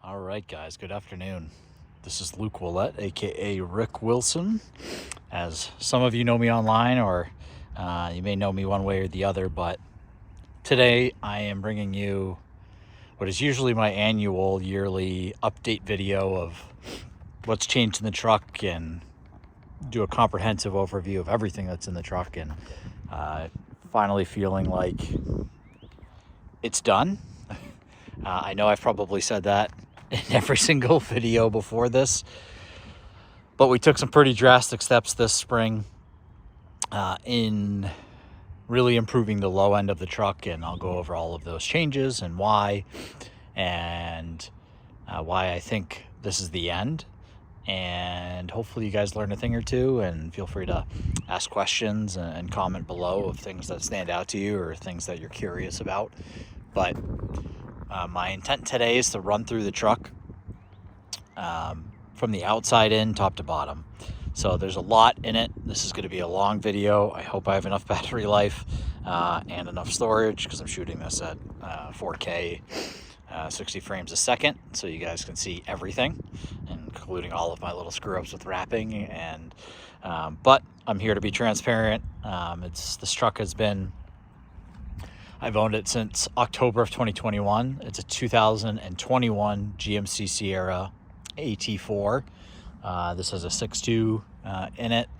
All right, guys, good afternoon. This is Luke Willett, aka Rick Wilson. As some of you know me online, or you may know me one way or the other, but today I am bringing you what is usually my annual yearly update video of what's changed in the truck and do a comprehensive overview of everything that's in the truck, and finally feeling like it's done. I know I've probably said that in every single video before this, but we took some pretty drastic steps this spring in really improving the low end of the truck, and I'll go over all of those changes and why I think this is the end. And hopefully you guys learn a thing or two, and feel free to ask questions and comment below of things that stand out to you or things that you're curious about. But my intent today is to run through the truck from the outside in, top to bottom. So there's a lot in it. This is going to be a long video. I hope I have enough battery life and enough storage, because I'm shooting this at 4K 60 frames a second, so you guys can see everything, including all of my little screw ups with wrapping. And but I'm here to be transparent. This truck has been, I've owned it since October of 2021. It's a 2021 GMC Sierra AT4. This has a 6.2 in it.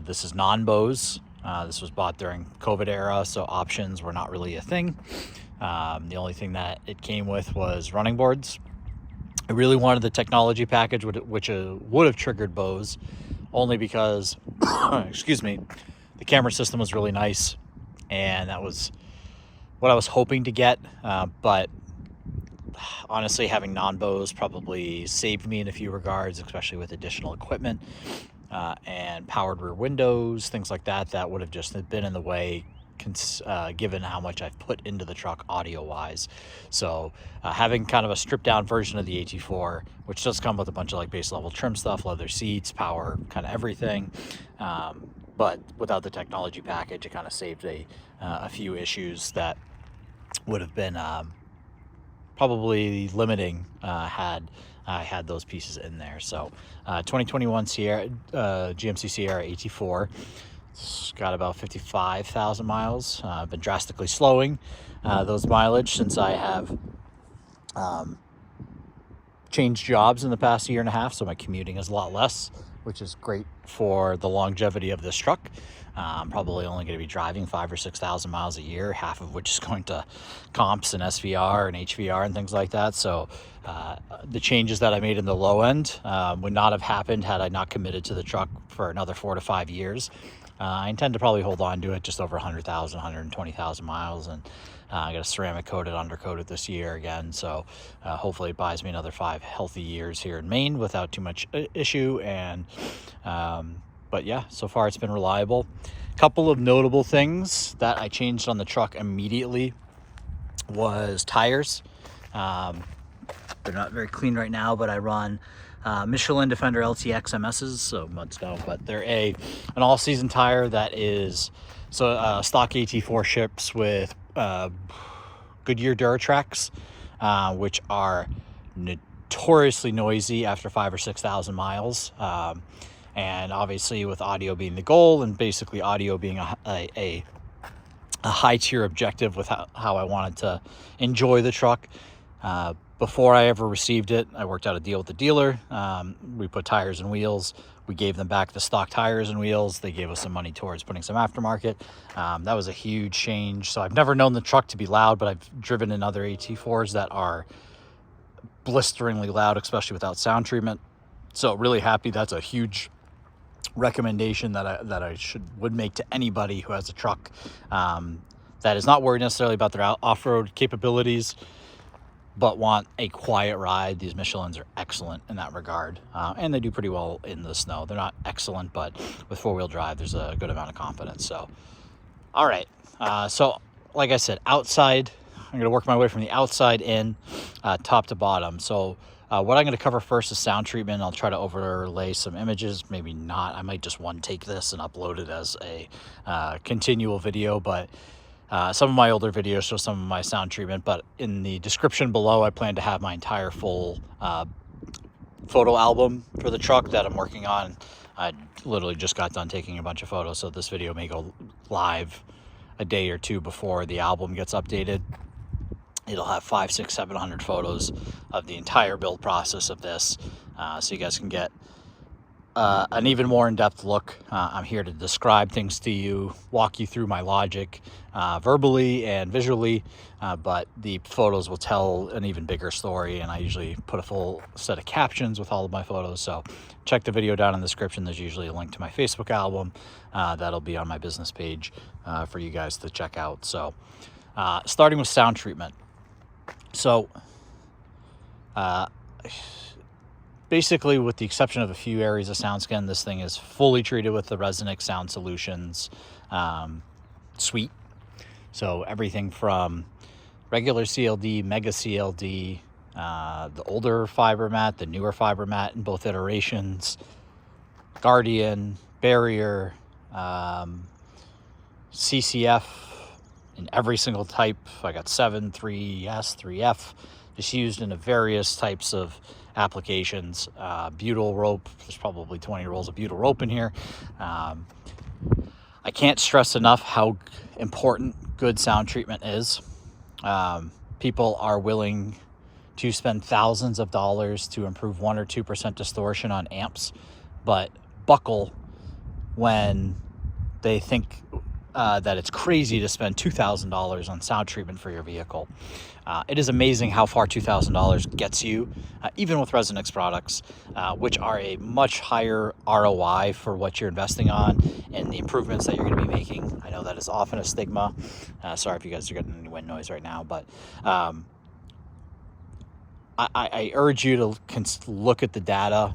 This is non-Bose. This was bought during COVID era, so options were not really a thing. The only thing that it came with was running boards. I really wanted the technology package, which would have triggered Bose, only because, excuse me, the camera system was really nice, and that was what I was hoping to get. But honestly, having non-Bose probably saved me in a few regards, especially with additional equipment and powered rear windows, things like that. That would have just been in the way, given how much I've put into the truck audio wise. So having kind of a stripped down version of the AT4, which does come with a bunch of like base level trim stuff, leather seats, power, kind of everything, but without the technology package, it kind of saved a few issues that would have been probably limiting had I had those pieces in there. So 2021 GMC Sierra AT4. It's got about 55,000 miles. I've been drastically slowing those mileage since I have changed jobs in the past year and a half, so my commuting is a lot less, which is great for the longevity of this truck. I'm probably only going to be driving 5,000 or 6,000 miles a year, half of which is going to comps and SVR and HVR and things like that. So the changes that I made in the low end would not have happened had I not committed to the truck for another 4 to 5 years. I intend to probably hold on to it just over 100,000, 120,000 miles, and I got a ceramic coated, undercoated this year again. So hopefully it buys me another 5 healthy years here in Maine without too much issue. And but yeah, so far it's been reliable. A couple of notable things that I changed on the truck immediately was tires. They're not very clean right now, but I run Michelin Defender LTX MSs, so mud snow, but they're an all-season tire that is stock AT4 ships with Goodyear Duratrax, which are notoriously noisy after 5,000 or 6,000 miles. And obviously with audio being the goal, and basically audio being a high tier objective with how I wanted to enjoy the truck. Before I ever received it, I worked out a deal with the dealer. We put tires and wheels. We gave them back the stock tires and wheels. They gave us some money towards putting some aftermarket. That was a huge change. So I've never known the truck to be loud, but I've driven in other AT4s that are blisteringly loud, especially without sound treatment. So really happy. That's a huge recommendation that I would make to anybody who has a truck that is not worried necessarily about their off-road capabilities, but want a quiet ride. These Michelins are excellent in that regard, and they do pretty well in the snow. They're not excellent, but with four-wheel drive, there's a good amount of confidence. So, all right. So, like I said, outside, I'm going to work my way from the outside in, top to bottom. So, what I'm going to cover first is sound treatment. I'll try to overlay some images, maybe not. I might just one take this and upload it as a continual video, but Some of my older videos show some of my sound treatment, but in the description below, I plan to have my entire full photo album for the truck that I'm working on. I literally just got done taking a bunch of photos, so this video may go live a day or two before the album gets updated. It'll have 500, 600, 700 photos of the entire build process of this, so you guys can get an even more in-depth look. I'm here to describe things to you, walk you through my logic verbally and visually, but the photos will tell an even bigger story, and I usually put a full set of captions with all of my photos. So check the video down in the description. There's usually a link to my Facebook album that'll be on my business page for you guys to check out. So starting with sound treatment. So basically, with the exception of a few areas of SoundScan, this thing is fully treated with the Resonix Sound Solutions suite. So everything from regular CLD, Mega CLD, the older fiber mat, the newer fiber mat in both iterations, Guardian, Barrier, CCF in every single type. I got 7, 3S, 3F, just used in various types of applications. Butyl rope, there's probably 20 rolls of butyl rope in here. I can't stress enough how important good sound treatment is. People are willing to spend thousands of dollars to improve 1 or 2% distortion on amps, but buckle when they think that it's crazy to spend $2,000 on sound treatment for your vehicle. It is amazing how far $2,000 gets you, even with Resonix products, which are a much higher ROI for what you're investing on and the improvements that you're going to be making. I know that is often a stigma. Sorry if you guys are getting any wind noise right now, but I urge you to look at the data.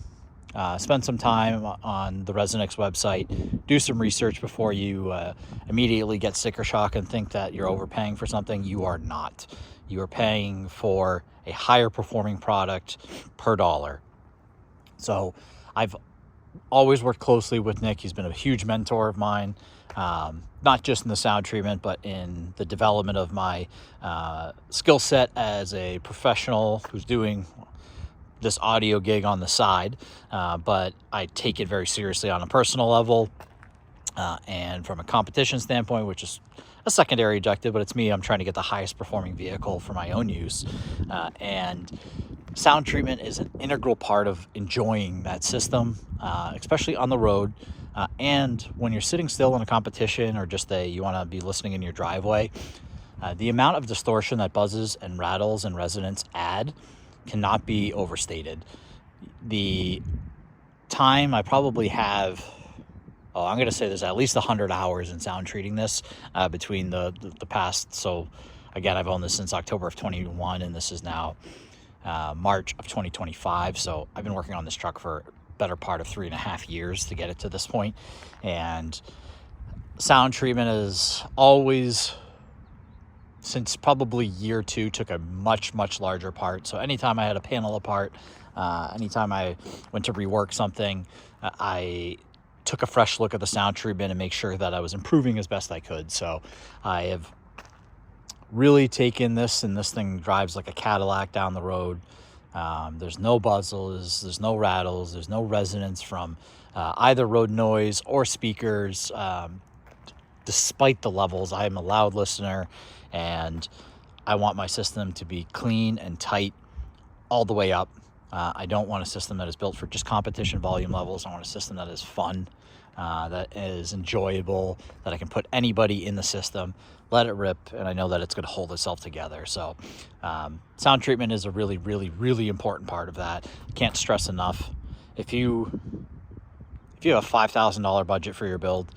Spend some time on the Resonix website, do some research before you immediately get sticker shock and think that you're overpaying for something. You are not. You are paying for a higher performing product per dollar. So I've always worked closely with Nick. He's been a huge mentor of mine, not just in the sound treatment, but in the development of my skill set as a professional who's doing this audio gig on the side, but I take it very seriously on a personal level, and from a competition standpoint, which is a secondary objective, but it's me. I'm trying to get the highest performing vehicle for my own use, and sound treatment is an integral part of enjoying that system, especially on the road, and when you're sitting still in a competition or just you want to be listening in your driveway. The amount of distortion that buzzes and rattles and resonance add cannot be overstated. The time I probably have, I'm going to say there's at least 100 hours in sound treating this between the past. So again, I've owned this since October of 21, and this is now March of 2025. So I've been working on this truck for a better part of 3.5 years to get it to this point. And sound treatment is always, since probably year 2, took a much larger part. So anytime I had a panel apart, anytime I went to rework something, I took a fresh look at the sound treatment and make sure that I was improving as best I could. So I have really taken this, and this thing drives like a Cadillac down the road. There's no buzzles, there's no rattles, there's no resonance from either road noise or speakers. Despite the levels, I am a loud listener, and I want my system to be clean and tight all the way up. I don't want a system that is built for just competition volume levels. I want a system that is fun, that is enjoyable, that I can put anybody in the system, let it rip, and I know that it's going to hold itself together. So sound treatment is a really important part of that. Can't stress enough. If you have a $5,000 budget for your build,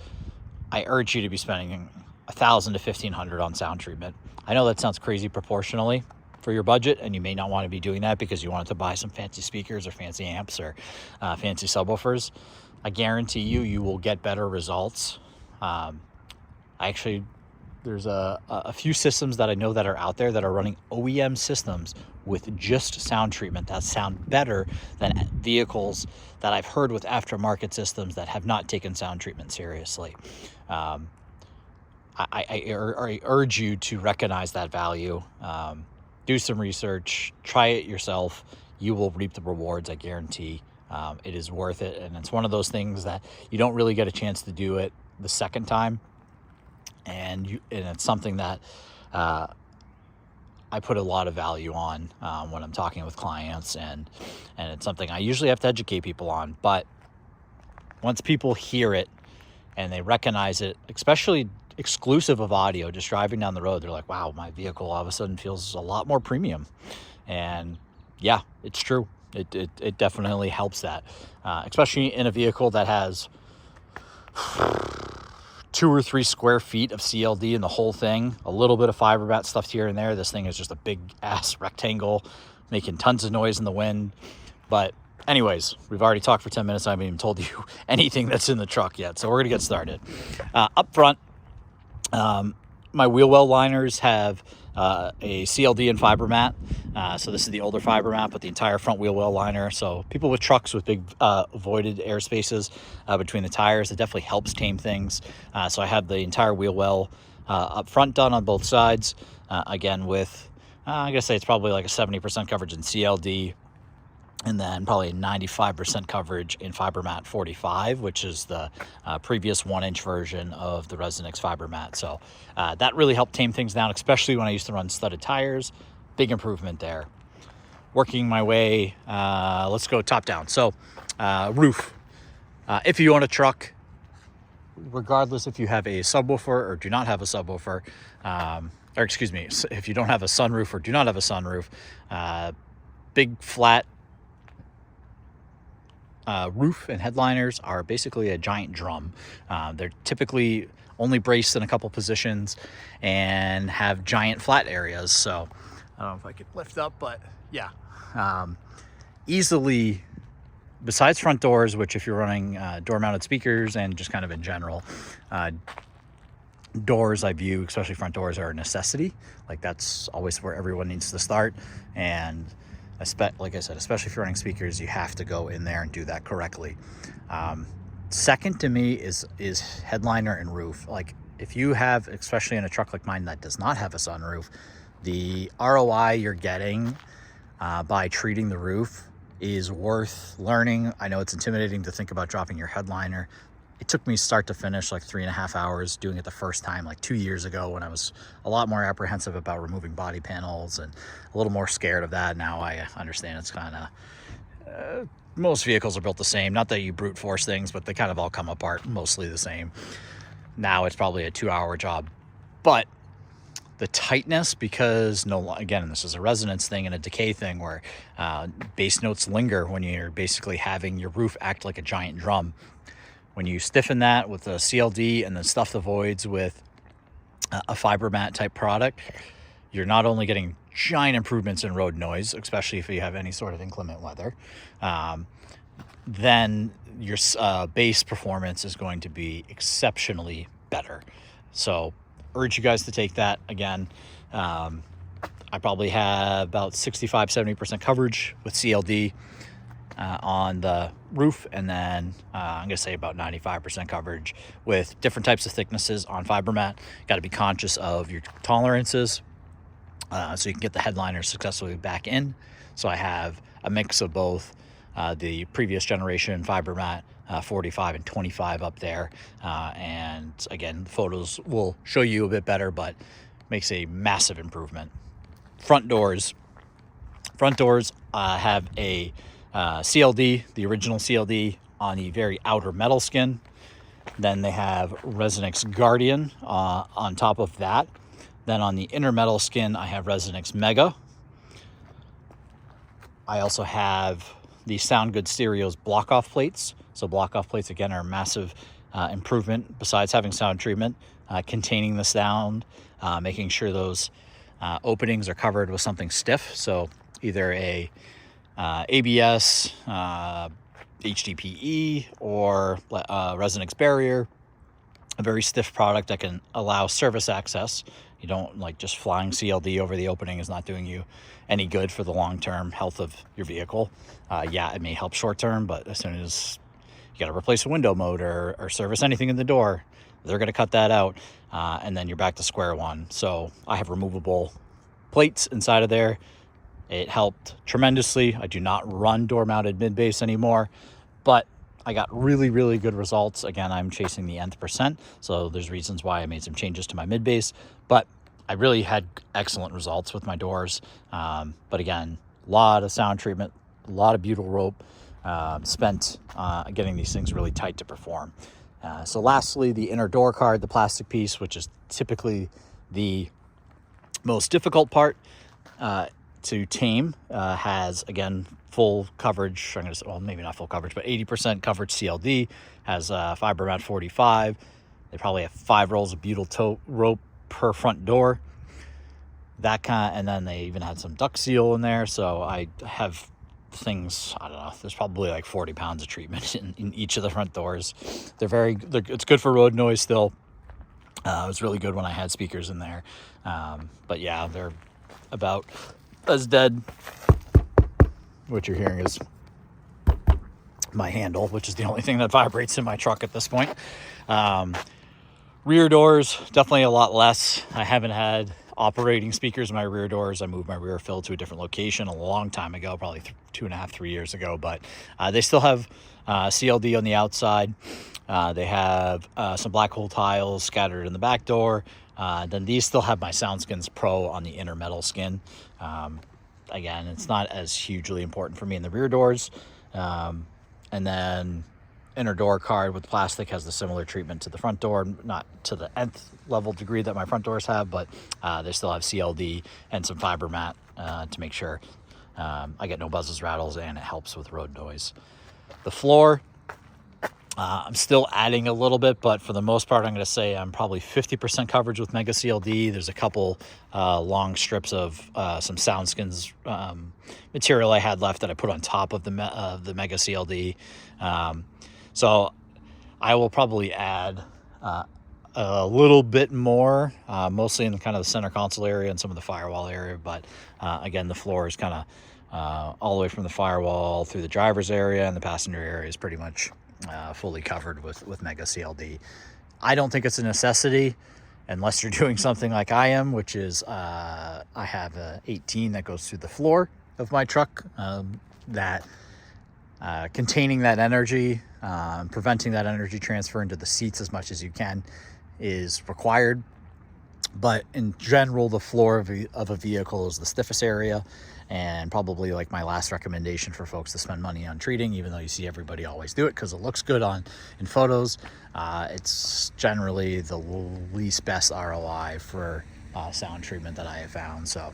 I urge you to be spending $1,000 to $1,500 on sound treatment. I know that sounds crazy proportionally for your budget, and you may not want to be doing that because you wanted to buy some fancy speakers or fancy amps or fancy subwoofers. I guarantee you will get better results. There's a few systems that I know that are out there that are running OEM systems with just sound treatment that sound better than vehicles that I've heard with aftermarket systems that have not taken sound treatment seriously. I urge you to recognize that value. Do some research, try it yourself. You will reap the rewards, I guarantee. It is worth it, and it's one of those things that you don't really get a chance to do it the second time, and it's something that I put a lot of value on when I'm talking with clients, and it's something I usually have to educate people on. But once people hear it and they recognize it, especially exclusive of audio, just driving down the road, they're like, wow, my vehicle all of a sudden feels a lot more premium. And yeah, it's true. It definitely helps that, especially in a vehicle that has 2 or 3 square feet of CLD in the whole thing, a little bit of fiber mat stuffed here and there. This thing is just a big ass rectangle making tons of noise in the wind. But anyways, we've already talked for 10 minutes. I haven't even told you anything that's in the truck yet, so we're gonna get started. Up front, my wheel well liners have a CLD and fiber mat. So this is the older fiber mat, but the entire front wheel well liner. So people with trucks with big voided air spaces between the tires, it definitely helps tame things. So I have the entire wheel well up front done on both sides. Again, with I'm gonna say it's probably like a 70% coverage in CLD, and then probably a 95% coverage in fiber mat 45, which is the previous 1-inch version of the Resonix fiber mat. So that really helped tame things down, especially when I used to run studded tires. Big improvement there. Working my way, let's go top down. So roof. If you own a truck, regardless if you have a subwoofer or do not have a subwoofer, or excuse me, if you don't have a sunroof or do not have a sunroof, big flat roof and headliners are basically a giant drum. They're typically only braced in a couple positions and have giant flat areas. So I don't know if I could lift up, but yeah, easily, besides front doors, which if you're running door mounted speakers and just kind of in general, doors I view, especially front doors, are a necessity. Like that's always where everyone needs to start. And like I said, especially if you're running speakers, you have to go in there and do that correctly. Second to me is headliner and roof. Like if you have, especially in a truck like mine that does not have a sunroof, the ROI you're getting by treating the roof is worth learning. I know it's intimidating to think about dropping your headliner. It took me start to finish like 3.5 hours doing it the first time, like 2 years ago, when I was a lot more apprehensive about removing body panels and a little more scared of that. Now I understand it's kind of, most vehicles are built the same. Not that you brute force things, but they kind of all come apart mostly the same. Now it's probably a 2-hour job, but the tightness, because again, this is a resonance thing and a decay thing where bass notes linger when you're basically having your roof act like a giant drum. When you stiffen that with a CLD and then stuff the voids with a fiber mat type product, you're not only getting giant improvements in road noise, especially if you have any sort of inclement weather, then your bass performance is going to be exceptionally better. So urge you guys to take that. Again, I probably have about 65-70% coverage with CLD on the roof, and then I'm gonna say about 95% coverage with different types of thicknesses on fiber mat. Got to be conscious of your tolerances so you can get the headliner successfully back in. So I have a mix of both the previous generation fiber mat 45 and 25 up there, and again, the photos will show you a bit better, but makes a massive improvement. Front doors have a CLD, the original CLD, on the very outer metal skin. Then they have Resonix Guardian on top of that. Then on the inner metal skin, I have Resonix Mega. I also have the Sound Good Stereo's block-off plates. So block-off plates, again, are a massive improvement besides having sound treatment, containing the sound, making sure those openings are covered with something stiff. So either a ABS, HDPE, or Resonix barrier, a very stiff product that can allow service access. You don't like just flying CLD over the opening is not doing you any good for the long-term health of your vehicle. Yeah, it may help short-term, but as soon as you got to replace a window motor or service anything in the door, They're going to cut that out, and then you're back to square one. So I have removable plates inside of there. It helped tremendously. I do not run door-mounted mid-bass anymore, but I got really, really good results. Again, I'm chasing the nth percent, so there's reasons why I made some changes to my mid-bass, but I really had excellent results with my doors. But again, a lot of sound treatment, a lot of butyl rope spent getting these things really tight to perform. So lastly, the inner door card, the plastic piece, which is typically the most difficult part to tame, has, again, full coverage. I'm going to say, well, maybe not full coverage, but 80% coverage CLD, has fiber mat 45. They probably have 5 rolls of butyl tow rope per front door. That kind of, and then they even had some duct seal in there. So I have things, I don't know, there's probably like 40 pounds of treatment in each of the front doors. It's good for road noise still. It was really good when I had speakers in there. But yeah, they're about as dead. What you're hearing is my handle, which is the only thing that vibrates in my truck at this point. Rear doors, definitely a lot less. I haven't had operating speakers in my rear doors. I moved my rear fill to a different location a long time ago, probably 2.5, 3 years ago, but they still have CLD on the outside. They have some black hole tiles scattered in the back door. Then these still have my SoundSkins Pro on the inner metal skin. Again, it's not as hugely important for me in the rear doors. And then inner door card with plastic has the similar treatment to the front door, not to the nth level degree that my front doors have, but they still have CLD and some fiber mat to make sure I get no buzzes, rattles, and it helps with road noise. The floor, I'm still adding a little bit, but for the most part, I'm going to say I'm probably 50% coverage with Mega CLD. There's a couple long strips of some SoundSkins material I had left that I put on top of the Mega CLD. So I will probably add a little bit more, mostly in kind of the center console area and some of the firewall area. But again, the floor is kind of all the way from the firewall through the driver's area, and the passenger area is pretty much fully covered with Mega CLD. I don't think it's a necessity unless you're doing something like I am, which is I have a 18 that goes through the floor of my truck, that containing that energy, preventing that energy transfer into the seats as much as you can is required. But in general, the floor of a vehicle is the stiffest area, and probably like my last recommendation for folks to spend money on treating, even though you see everybody always do it because it looks good in photos. It's generally the least best ROI for sound treatment that I have found. So,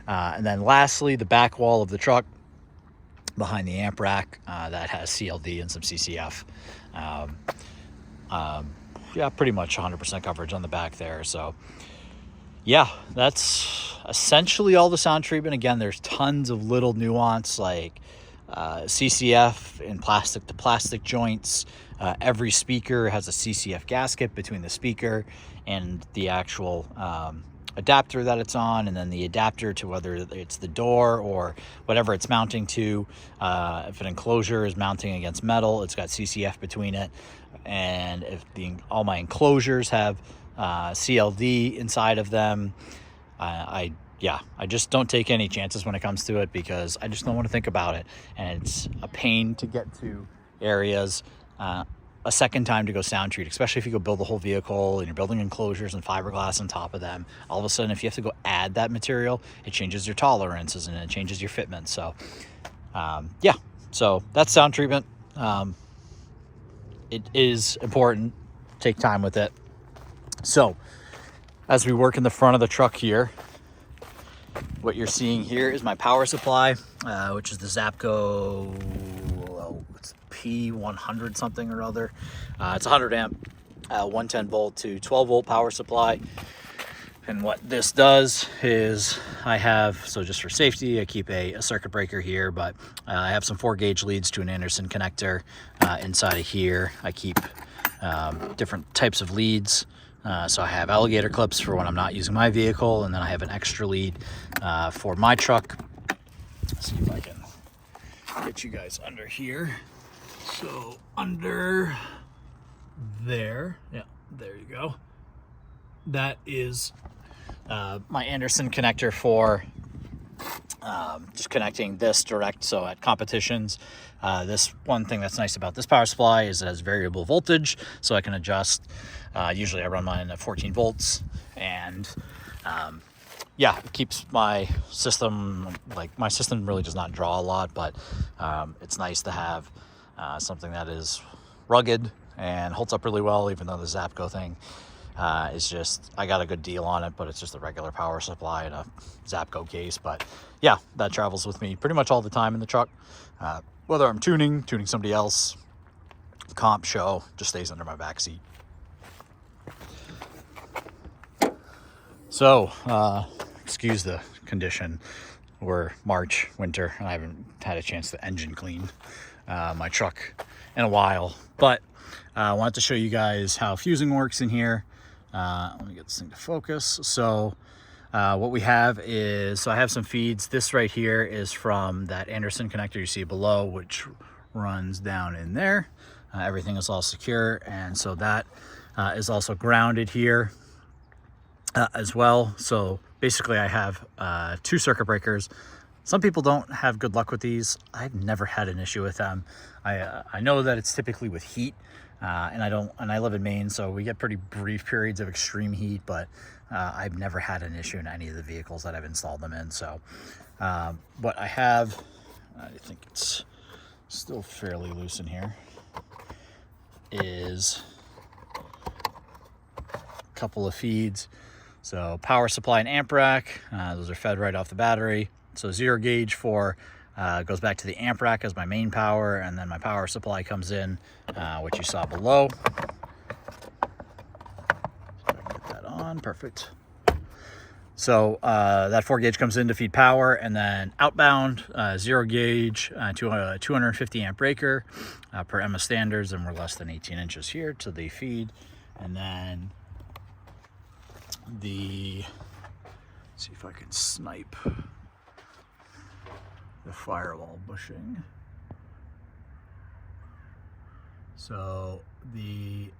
and then lastly, the back wall of the truck behind the amp rack that has CLD and some CCF. Yeah, pretty much 100% coverage on the back there. So yeah, that's essentially all the sound treatment. Again, there's tons of little nuance like CCF in plastic to plastic joints. Every speaker has a CCF gasket between the speaker and the actual adapter that it's on, and then the adapter to whether it's the door or whatever it's mounting to. If an enclosure is mounting against metal, it's got CCF between it. And if all my enclosures have CLD inside of them, I just don't take any chances when it comes to it, because I just don't want to think about it, and it's a pain to get to areas a second time to go sound treat, especially if you go build the whole vehicle and you're building enclosures and fiberglass on top of them. All of a sudden, if you have to go add that material, it changes your tolerances and it changes your fitment. So yeah, so that's sound treatment. It is important. Take time with it. So as we work in the front of the truck here, what you're seeing here is my power supply, which is the Zapco, it's P100 something or other. It's 100 amp, 110 volt to 12 volt power supply. And what this does is so just for safety, I keep a circuit breaker here, but I have some 4-gauge leads to an Anderson connector inside of here. I keep different types of leads. So I have alligator clips for when I'm not using my vehicle, and then I have an extra lead for my truck. Let's see if I can get you guys under here. So under there, yeah, There you go. That is my Anderson connector for just connecting this direct. So at competitions, this one thing that's nice about this power supply is it has variable voltage, so I can adjust. Usually I run mine at 14 volts, and yeah, it keeps my system, like my system really does not draw a lot, but it's nice to have something that is rugged and holds up really well, even though the Zapco thing is just, I got a good deal on it, but it's just a regular power supply in a Zapco case. But yeah, that travels with me pretty much all the time in the truck. Whether I'm tuning somebody else, comp, show, just stays under my back seat. So, excuse the condition. We're March, winter, and I haven't had a chance to engine clean my truck in a while. But I wanted to show you guys how fusing works in here. Let me get this thing to focus. So what we have is, so I have some feeds. This right here is from that Anderson connector you see below, which runs down in there. Everything is all secure, and so that is also grounded here as well. So basically I have 2 circuit breakers. Some people don't have good luck with these. I've never had an issue with them. I know that it's typically with heat, and I live in Maine, so we get pretty brief periods of extreme heat, but I've never had an issue in any of the vehicles that I've installed them in. So what I have, I think it's still fairly loose in here, is a couple of feeds. So power supply and amp rack, those are fed right off the battery. So 0 gauge for goes back to the amp rack as my main power, and then my power supply comes in, which you saw below. So I can get that on, perfect. So that 4 gauge comes in to feed power, and then outbound 0 gauge to a 250 amp breaker per EMA standards, and we're less than 18 inches here to the feed. And then let's see if I can snipe the firewall bushing. So the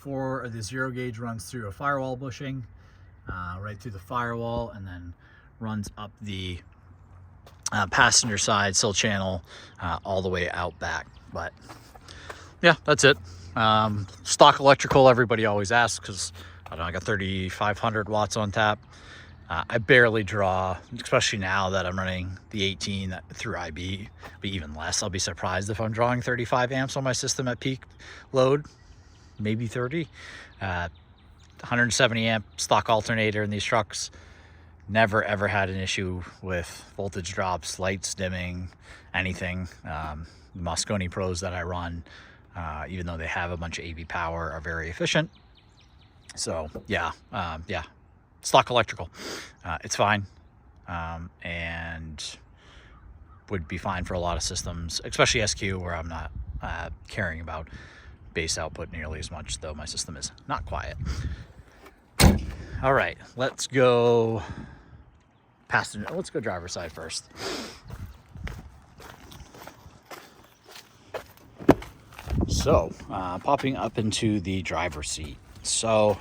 0 gauge runs through a firewall bushing, right through the firewall, and then runs up the passenger side sill channel all the way out back. But yeah, that's it. Stock electrical, everybody always asks, because I don't know, I got 3,500 watts on tap. I barely draw, especially now that I'm running the 18 through IB, but even less. I'll be surprised if I'm drawing 35 amps on my system at peak load, maybe 30. 170 amp stock alternator in these trucks. Never ever had an issue with voltage drops, lights dimming, anything. The Mosconi Pros that I run, even though they have a bunch of AV power, are very efficient. So yeah, stock electrical, it's fine, and would be fine for a lot of systems, especially SQ, where I'm not caring about bass output nearly as much, though my system is not quiet. All right, let's go passenger. Let's go driver's side first. So popping up into the driver's seat. So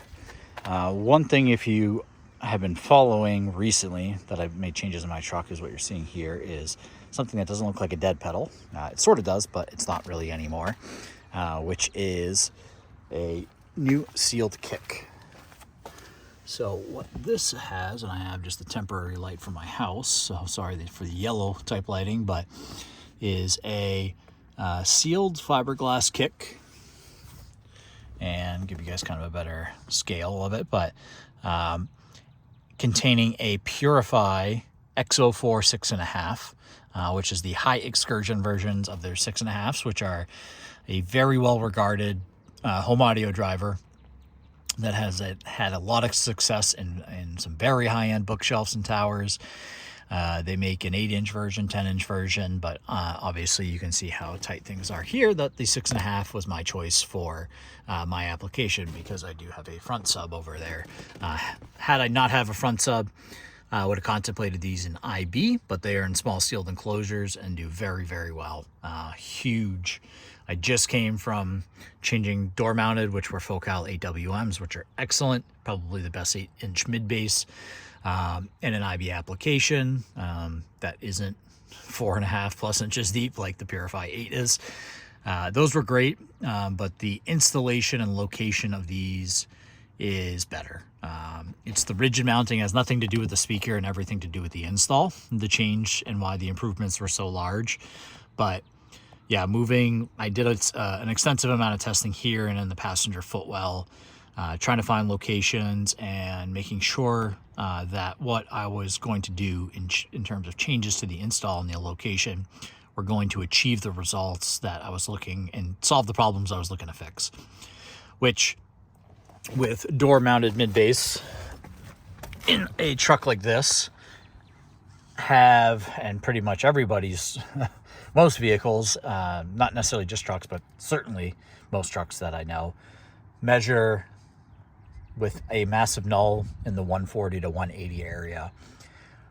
one thing, if you have been following recently, that I've made changes in my truck, is what you're seeing here is something that doesn't look like a dead pedal. It sort of does, but it's not really anymore, which is a new sealed kick. So what this has, and I have just a temporary light for my house, so sorry for the yellow type lighting, but is a sealed fiberglass kick. And give you guys kind of a better scale of it, but containing a Purifi XO4 6.5, which is the high excursion versions of their 6.5s, which are a very well regarded home audio driver that has had a lot of success in some very high end bookshelves and towers. They make an 8-inch version, 10-inch version, but obviously you can see how tight things are here. That the 6.5 was my choice for my application, because I do have a front sub over there. Had I not have a front sub, I would have contemplated these in IB, but they are in small sealed enclosures and do very, very well. Huge I just came from changing door mounted, which were Focal AWMs, which are excellent, probably the best 8-inch mid bass, and an IB application that isn't 4.5 plus inches deep like the Purifi 8 is. Those were great, but the installation and location of these is better. It's the rigid mounting, has nothing to do with the speaker and everything to do with the install, the change, and why the improvements were so large. But yeah, I did an extensive amount of testing here and in the passenger footwell, trying to find locations and making sure that what I was going to do in terms of changes to the install and the location were going to achieve the results that I was looking and solve the problems I was looking to fix. Which, with door mounted mid bass in a truck like this, and pretty much everybody's most vehicles, not necessarily just trucks, but certainly most trucks that I know, measure with a massive null in the 140 to 180 area,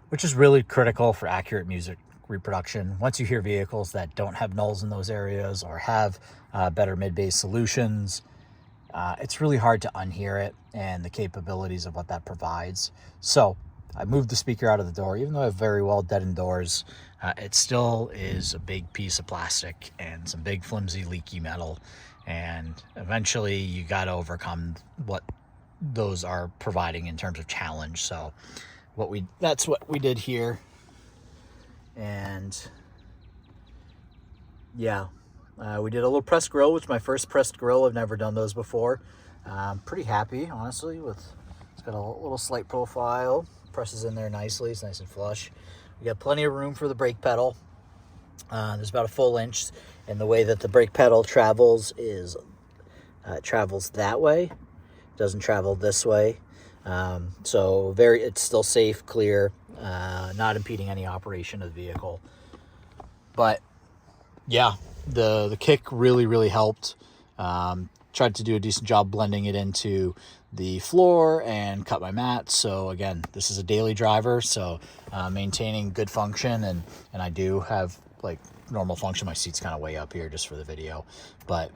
which is really critical for accurate music reproduction. Once you hear vehicles that don't have nulls in those areas or have better mid-bass solutions, it's really hard to unhear it and the capabilities of what that provides. So I moved the speaker out of the door. Even though I have very well deadened doors, it still is a big piece of plastic and some big flimsy leaky metal, and eventually you got to overcome what those are providing in terms of challenge. So that's what we did here. And yeah, we did a little pressed grill, which is my first pressed grill. I've never done those before. I'm pretty happy, honestly, it's got a little slight profile, presses in there nicely, it's nice and flush. We got plenty of room for the brake pedal. There's about a full inch, and the way that the brake pedal travels is travels that way. It doesn't travel this way. So it's still safe, clear, not impeding any operation of the vehicle. But yeah, the kick really helped. Tried to do a decent job blending it into the floor and cut my mats. So again, this is a daily driver, so maintaining good function, and I do have like normal function. My seat's kind of way up here just for the video, but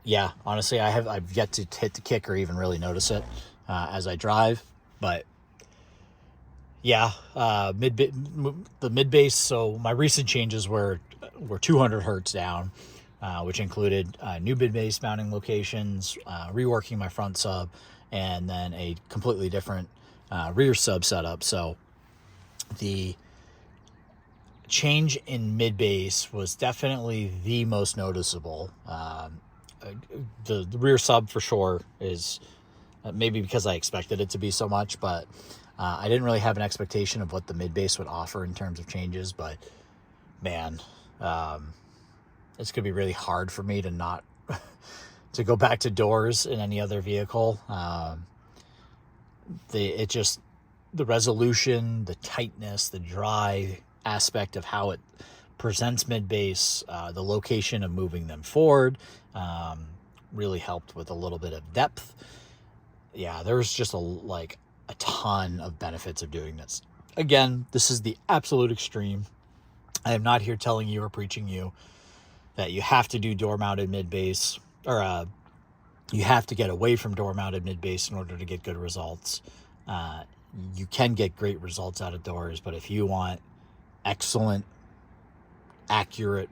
yeah, honestly, I've yet to hit the kick or even really notice it as I drive. But yeah, the mid bass. So my recent changes were 200 hertz down, which included new mid bass mounting locations, reworking my front sub, and then a completely different rear sub setup. So the change in mid bass was definitely the most noticeable. The rear sub for sure is maybe because I expected it to be so much, but I didn't really have an expectation of what the mid bass would offer in terms of changes. But man, it's gonna be really hard for me to not to go back to doors in any other vehicle. The resolution, the tightness, the dry aspect of how it presents mid bass, the location of moving them forward, really helped with a little bit of depth. Yeah, there's just a ton of benefits of doing this. Again, this is the absolute extreme. I am not here telling you or preaching you that you have to do door mounted mid bass, or you have to get away from door mounted mid bass in order to get good results. You can get great results out of doors, but if you want excellent, accurate,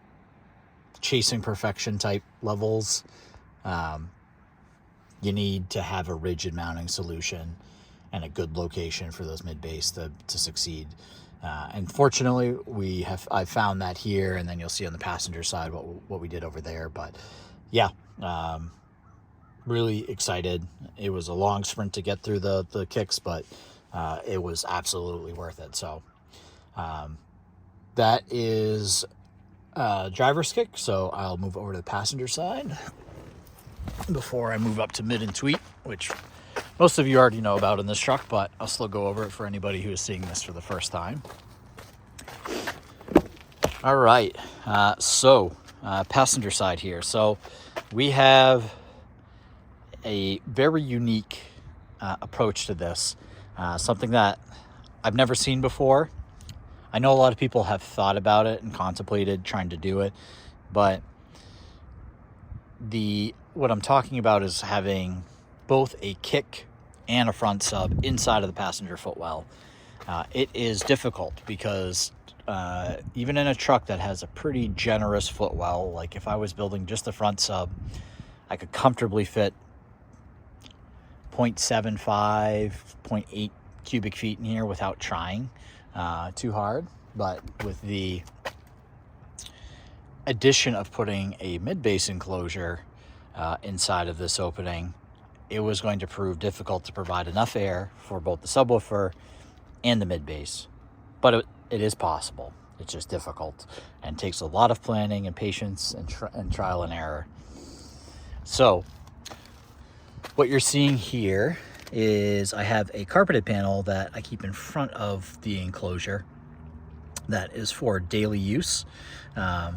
chasing perfection type levels, you need to have a rigid mounting solution and a good location for those mid bass to succeed. And fortunately, I've found that here, and then you'll see on the passenger side what we did over there. But yeah, really excited. It was a long sprint to get through the kicks, but it was absolutely worth it. So that is driver's kick. So I'll move over to the passenger side before I move up to mid and tweet, which most of you already know about in this truck, but I'll still go over it for anybody who is seeing this for the first time. All right, so passenger side here. So we have a very unique approach to this, something that I've never seen before. I know a lot of people have thought about it and contemplated trying to do it, but what I'm talking about is having both a kick and a front sub inside of the passenger footwell. It is difficult because even in a truck that has a pretty generous footwell, like if I was building just the front sub, I could comfortably fit 0.75, 0.8 cubic feet in here without trying too hard. But with the addition of putting a mid-bass enclosure inside of this opening, it was going to prove difficult to provide enough air for both the subwoofer and the mid-bass. But it is possible. It's just difficult and takes a lot of planning and patience and trial and error. So what you're seeing here is I have a carpeted panel that I keep in front of the enclosure that is for daily use. How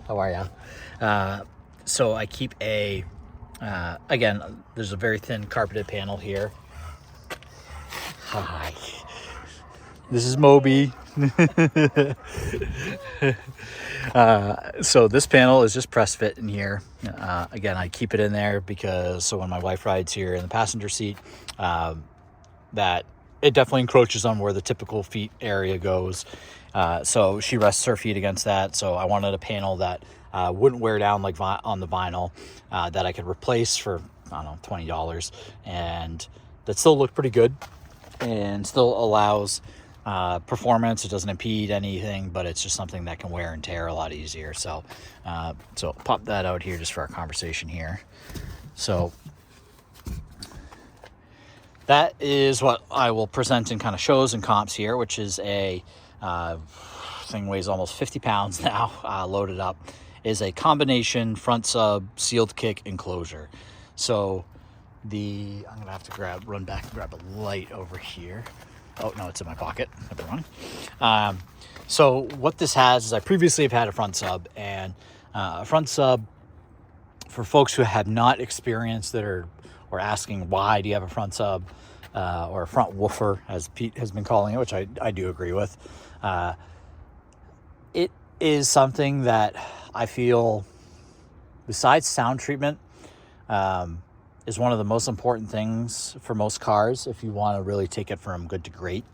are you? So I keep again, there's a very thin carpeted panel here. Hi. This is Moby. So this panel is just press fit in here. Again, I keep it in there because so when my wife rides here in the passenger seat, that it definitely encroaches on where the typical feet area goes. So she rests her feet against that. So I wanted a panel that wouldn't wear down like on the vinyl, that I could replace for, I don't know, $20, and that still looked pretty good and still allows performance. It doesn't impede anything, but it's just something that can wear and tear a lot easier. So so pop that out here just for our conversation here. So that is what I will present in kind of shows and comps here, which is a thing weighs almost 50 pounds now, loaded up, is a combination front sub sealed kick enclosure. So I'm gonna have to run back and grab a light over here. Oh no, it's in my pocket. Never mind. So what this has is I previously have had a front sub, and a front sub, for folks who have not experienced it or asking why do you have a front sub or a front woofer, as Pete has been calling it, which I do agree with. It is something that I feel, besides sound treatment, is one of the most important things for most cars if you want to really take it from good to great,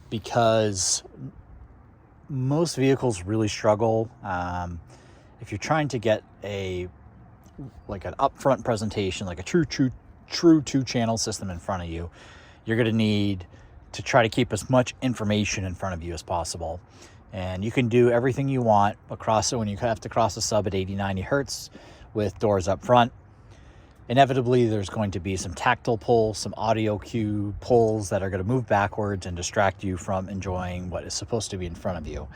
because most vehicles really struggle if you're trying to get an upfront presentation, like a true two-channel system in front of you. You're going to need to try to keep as much information in front of you as possible. And you can do everything you want across it when you have to cross a sub at 80-90 hertz with doors up front. Inevitably, there's going to be some tactile pulls, some audio cue pulls that are going to move backwards and distract you from enjoying what is supposed to be in front of you.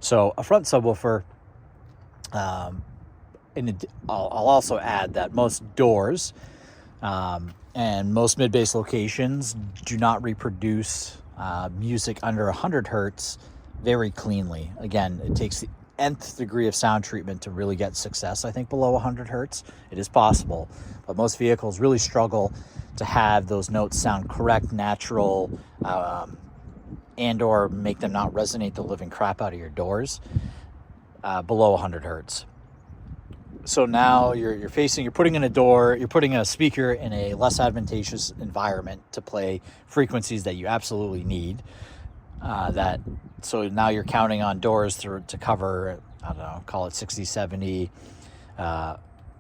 So a front subwoofer, I'll also add that most doors and most mid-bass locations do not reproduce music under 100 hertz very cleanly. Again, it takes the nth degree of sound treatment to really get success, I think, below 100 hertz. It is possible, but most vehicles really struggle to have those notes sound correct, natural, and or make them not resonate the living crap out of your doors below 100 hertz. So now you're putting in a speaker in a less advantageous environment to play frequencies that you absolutely need. So now you're counting on doors to cover, I don't know, call it 60, 70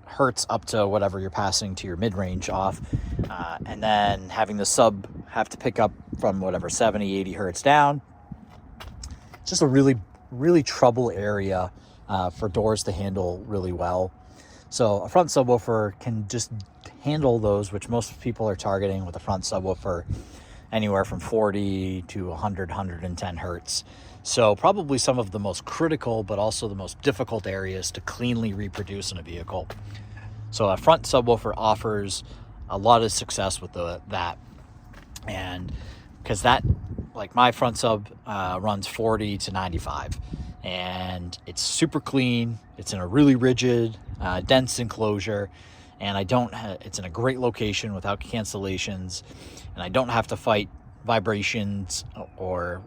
hertz up to whatever you're passing to your mid-range off. And then having the sub have to pick up from whatever 70, 80 hertz down. It's just a really, really trouble area for doors to handle really well. So a front subwoofer can just handle those, which most people are targeting with a front subwoofer anywhere from 40 to 100, 110 hertz. So probably some of the most critical, but also the most difficult areas to cleanly reproduce in a vehicle. So a front subwoofer offers a lot of success with that. And because that, like my front sub runs 40 to 95, and it's super clean. It's in a really rigid, dense enclosure, and it's in a great location without cancellations, and I don't have to fight vibrations or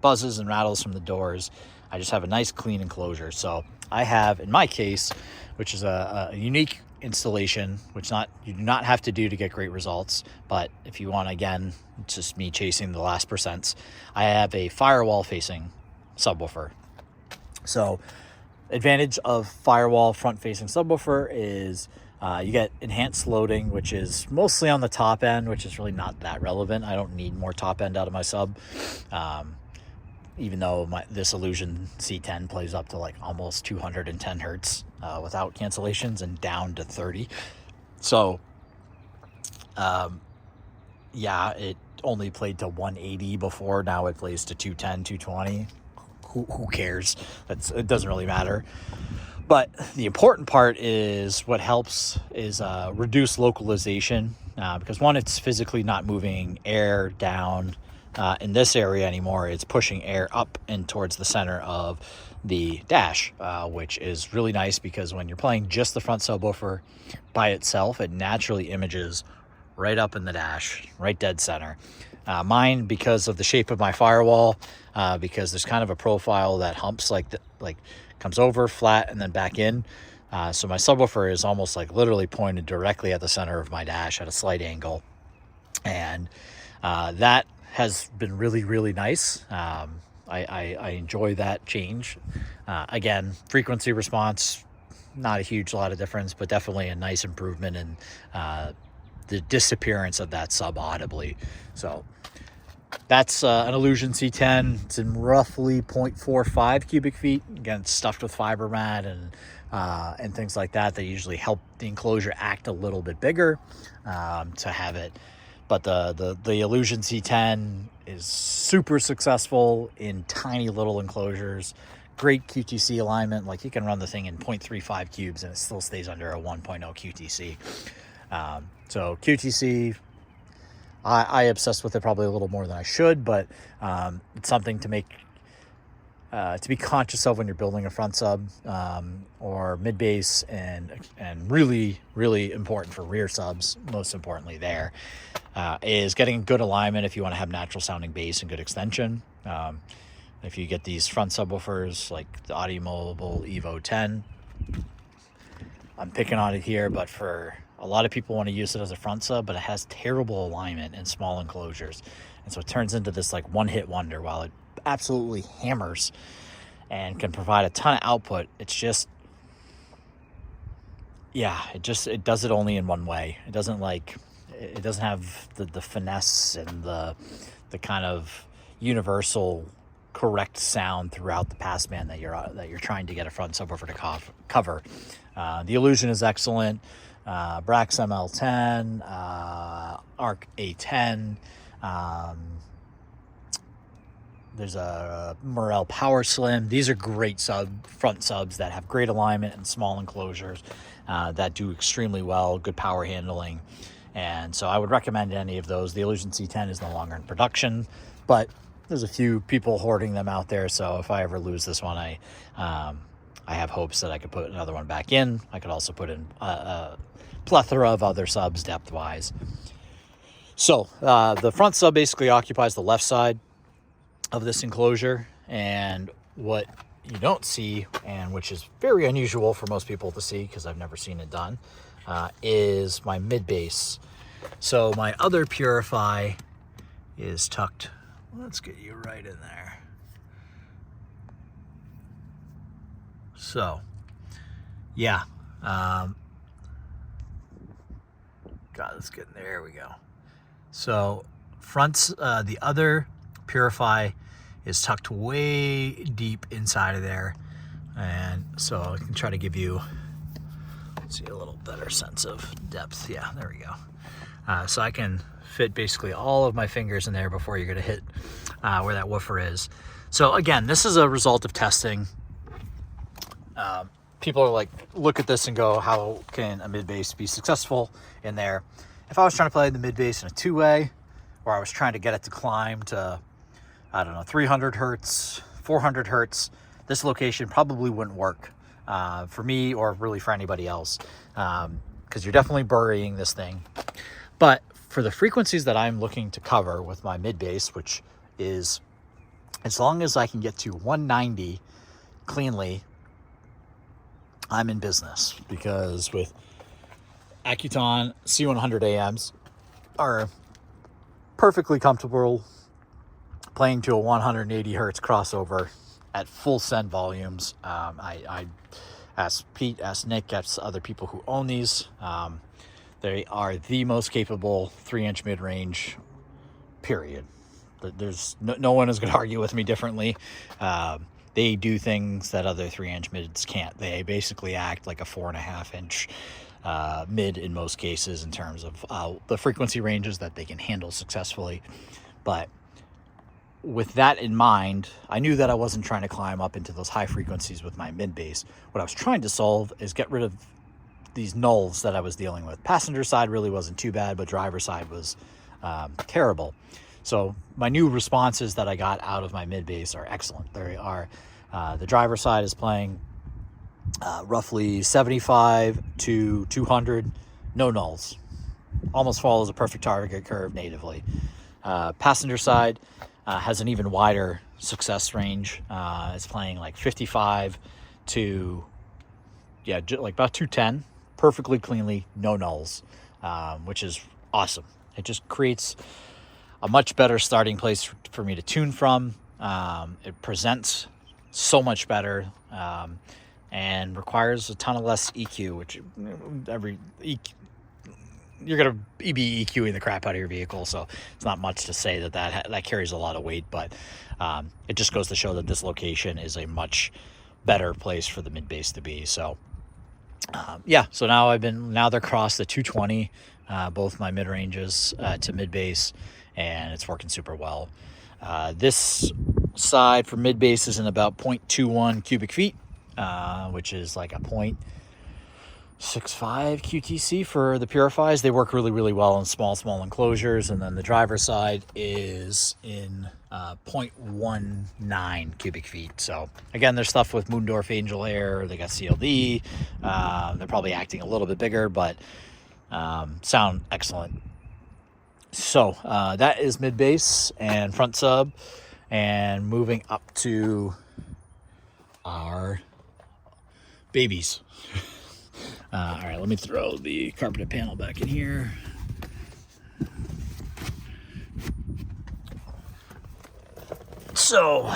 buzzes and rattles from the doors. I just have a nice clean enclosure. So I have, in my case, which is a unique installation, which you do not have to do to get great results, but if you want, again, it's just me chasing the last percents, I have a firewall facing subwoofer. So advantage of firewall front facing subwoofer is you get enhanced loading, which is mostly on the top end, which is really not that relevant. I don't need more top end out of my sub, even though this Illusion C10 plays up to like almost 210 hertz without cancellations and down to 30. So yeah, it only played to 180 before. Now it plays to 210, 220. Who cares? It doesn't really matter. But the important part is what helps is reduce localization, because one, it's physically not moving air down in this area anymore. It's pushing air up and towards the center of the dash, which is really nice because when you're playing just the front subwoofer by itself, it naturally images right up in the dash, right dead center. Mine, because of the shape of my firewall, because there's kind of a profile that humps like comes over flat and then back in. So my subwoofer is almost like literally pointed directly at the center of my dash at a slight angle. And that has been really, really nice. I enjoy that change. Again, frequency response, not a huge lot of difference, but definitely a nice improvement in the disappearance of that sub audibly. So that's an Illusion C10. It's in roughly 0.45 cubic feet. Again, it's stuffed with fiber mat and things like that usually help the enclosure act a little bit bigger to have it. But the Illusion C10 is super successful in tiny little enclosures. Great QTC alignment. Like, you can run the thing in 0.35 cubes and it still stays under a 1.0 QTC. So QTC, I obsess with it probably a little more than I should, but it's something to be conscious of when you're building a front sub or mid bass, and really, really important for rear subs. Most importantly, there is getting good alignment if you want to have natural sounding bass and good extension. If you get these front subwoofers like the Automotive Evo 10, I'm picking on it here, but for a lot of people want to use it as a front sub, but it has terrible alignment in small enclosures. And so it turns into this like one-hit wonder. While it absolutely hammers and can provide a ton of output, it's just, yeah, it does it only in one way. It doesn't have the finesse and the kind of universal correct sound throughout the passband that you're trying to get a front subwoofer to cover. The Illusion is excellent. Brax ML10, Arc A10, there's a Morel Power Slim. These are great front subs that have great alignment and small enclosures that do extremely well, good power handling. And so I would recommend any of those. The Illusion C10 is no longer in production, but there's a few people hoarding them out there. So if I ever lose this one, I have hopes that I could put another one back in. I could also put in a plethora of other subs depth-wise. So the front sub basically occupies the left side of this enclosure, and what you don't see, and which is very unusual for most people to see because I've never seen it done, is my mid bass. So my other Purifi is tucked. Let's get you right in there. So yeah, God, let's get in there. We go. So fronts, the other Purifi is tucked way deep inside of there, and so I can try to give you, let's see, a little better sense of depth. Yeah, there we go. So I can fit basically all of my fingers in there before you're going to hit where that woofer is. So again, this is a result of testing. People are like, look at this and go, how can a mid bass be successful in there? If I was trying to play the mid bass in a two-way, or I was trying to get it to climb to, I don't know, 300 hertz, 400 hertz, this location probably wouldn't work for me or really for anybody else, because you're definitely burying this thing. But for the frequencies that I'm looking to cover with my mid bass, which is as long as I can get to 190 cleanly, I'm in business. Because with Accuton C100 AMs are perfectly comfortable playing to a 180 hertz crossover at full send volumes. I asked Pete, asked Nick, asked other people who own these. They are the most capable 3-inch mid-range, period. There's no one is going to argue with me differently. They do things that other 3-inch mids can't. They basically act like a 4.5-inch mid in most cases in terms of the frequency ranges that they can handle successfully. But with that in mind, I knew that I wasn't trying to climb up into those high frequencies with my mid bass. What I was trying to solve is get rid of these nulls that I was dealing with. Passenger side really wasn't too bad, but driver side was terrible. So my new responses that I got out of my mid bass are excellent. They are the driver side is playing roughly 75 to 200, no nulls. Almost follows a perfect target curve natively. Passenger side has an even wider success range. It's playing like 55 to, like about 210, perfectly cleanly, no nulls, which is awesome. It just creates a much better starting place for me to tune from. It presents so much better and requires a ton of less EQ, which you're going to be EQing the crap out of your vehicle, so it's not much to say that carries a lot of weight, but it just goes to show that this location is a much better place for the mid bass to be. So so now they're crossed the 220, both my mid ranges to mid bass, and it's working super well. This side for mid bass is in about 0.21 cubic feet, which is like a 0.65 QTC for the Purifis. They work really, really well in small enclosures. And then the driver's side is in 0.19 cubic feet. So again, there's stuff with Moondorf Angel Air. They got CLD. They're probably acting a little bit bigger, but sound excellent. So that is mid bass and front sub, and moving up to our babies. All right, let me throw the carpeted panel back in here. So,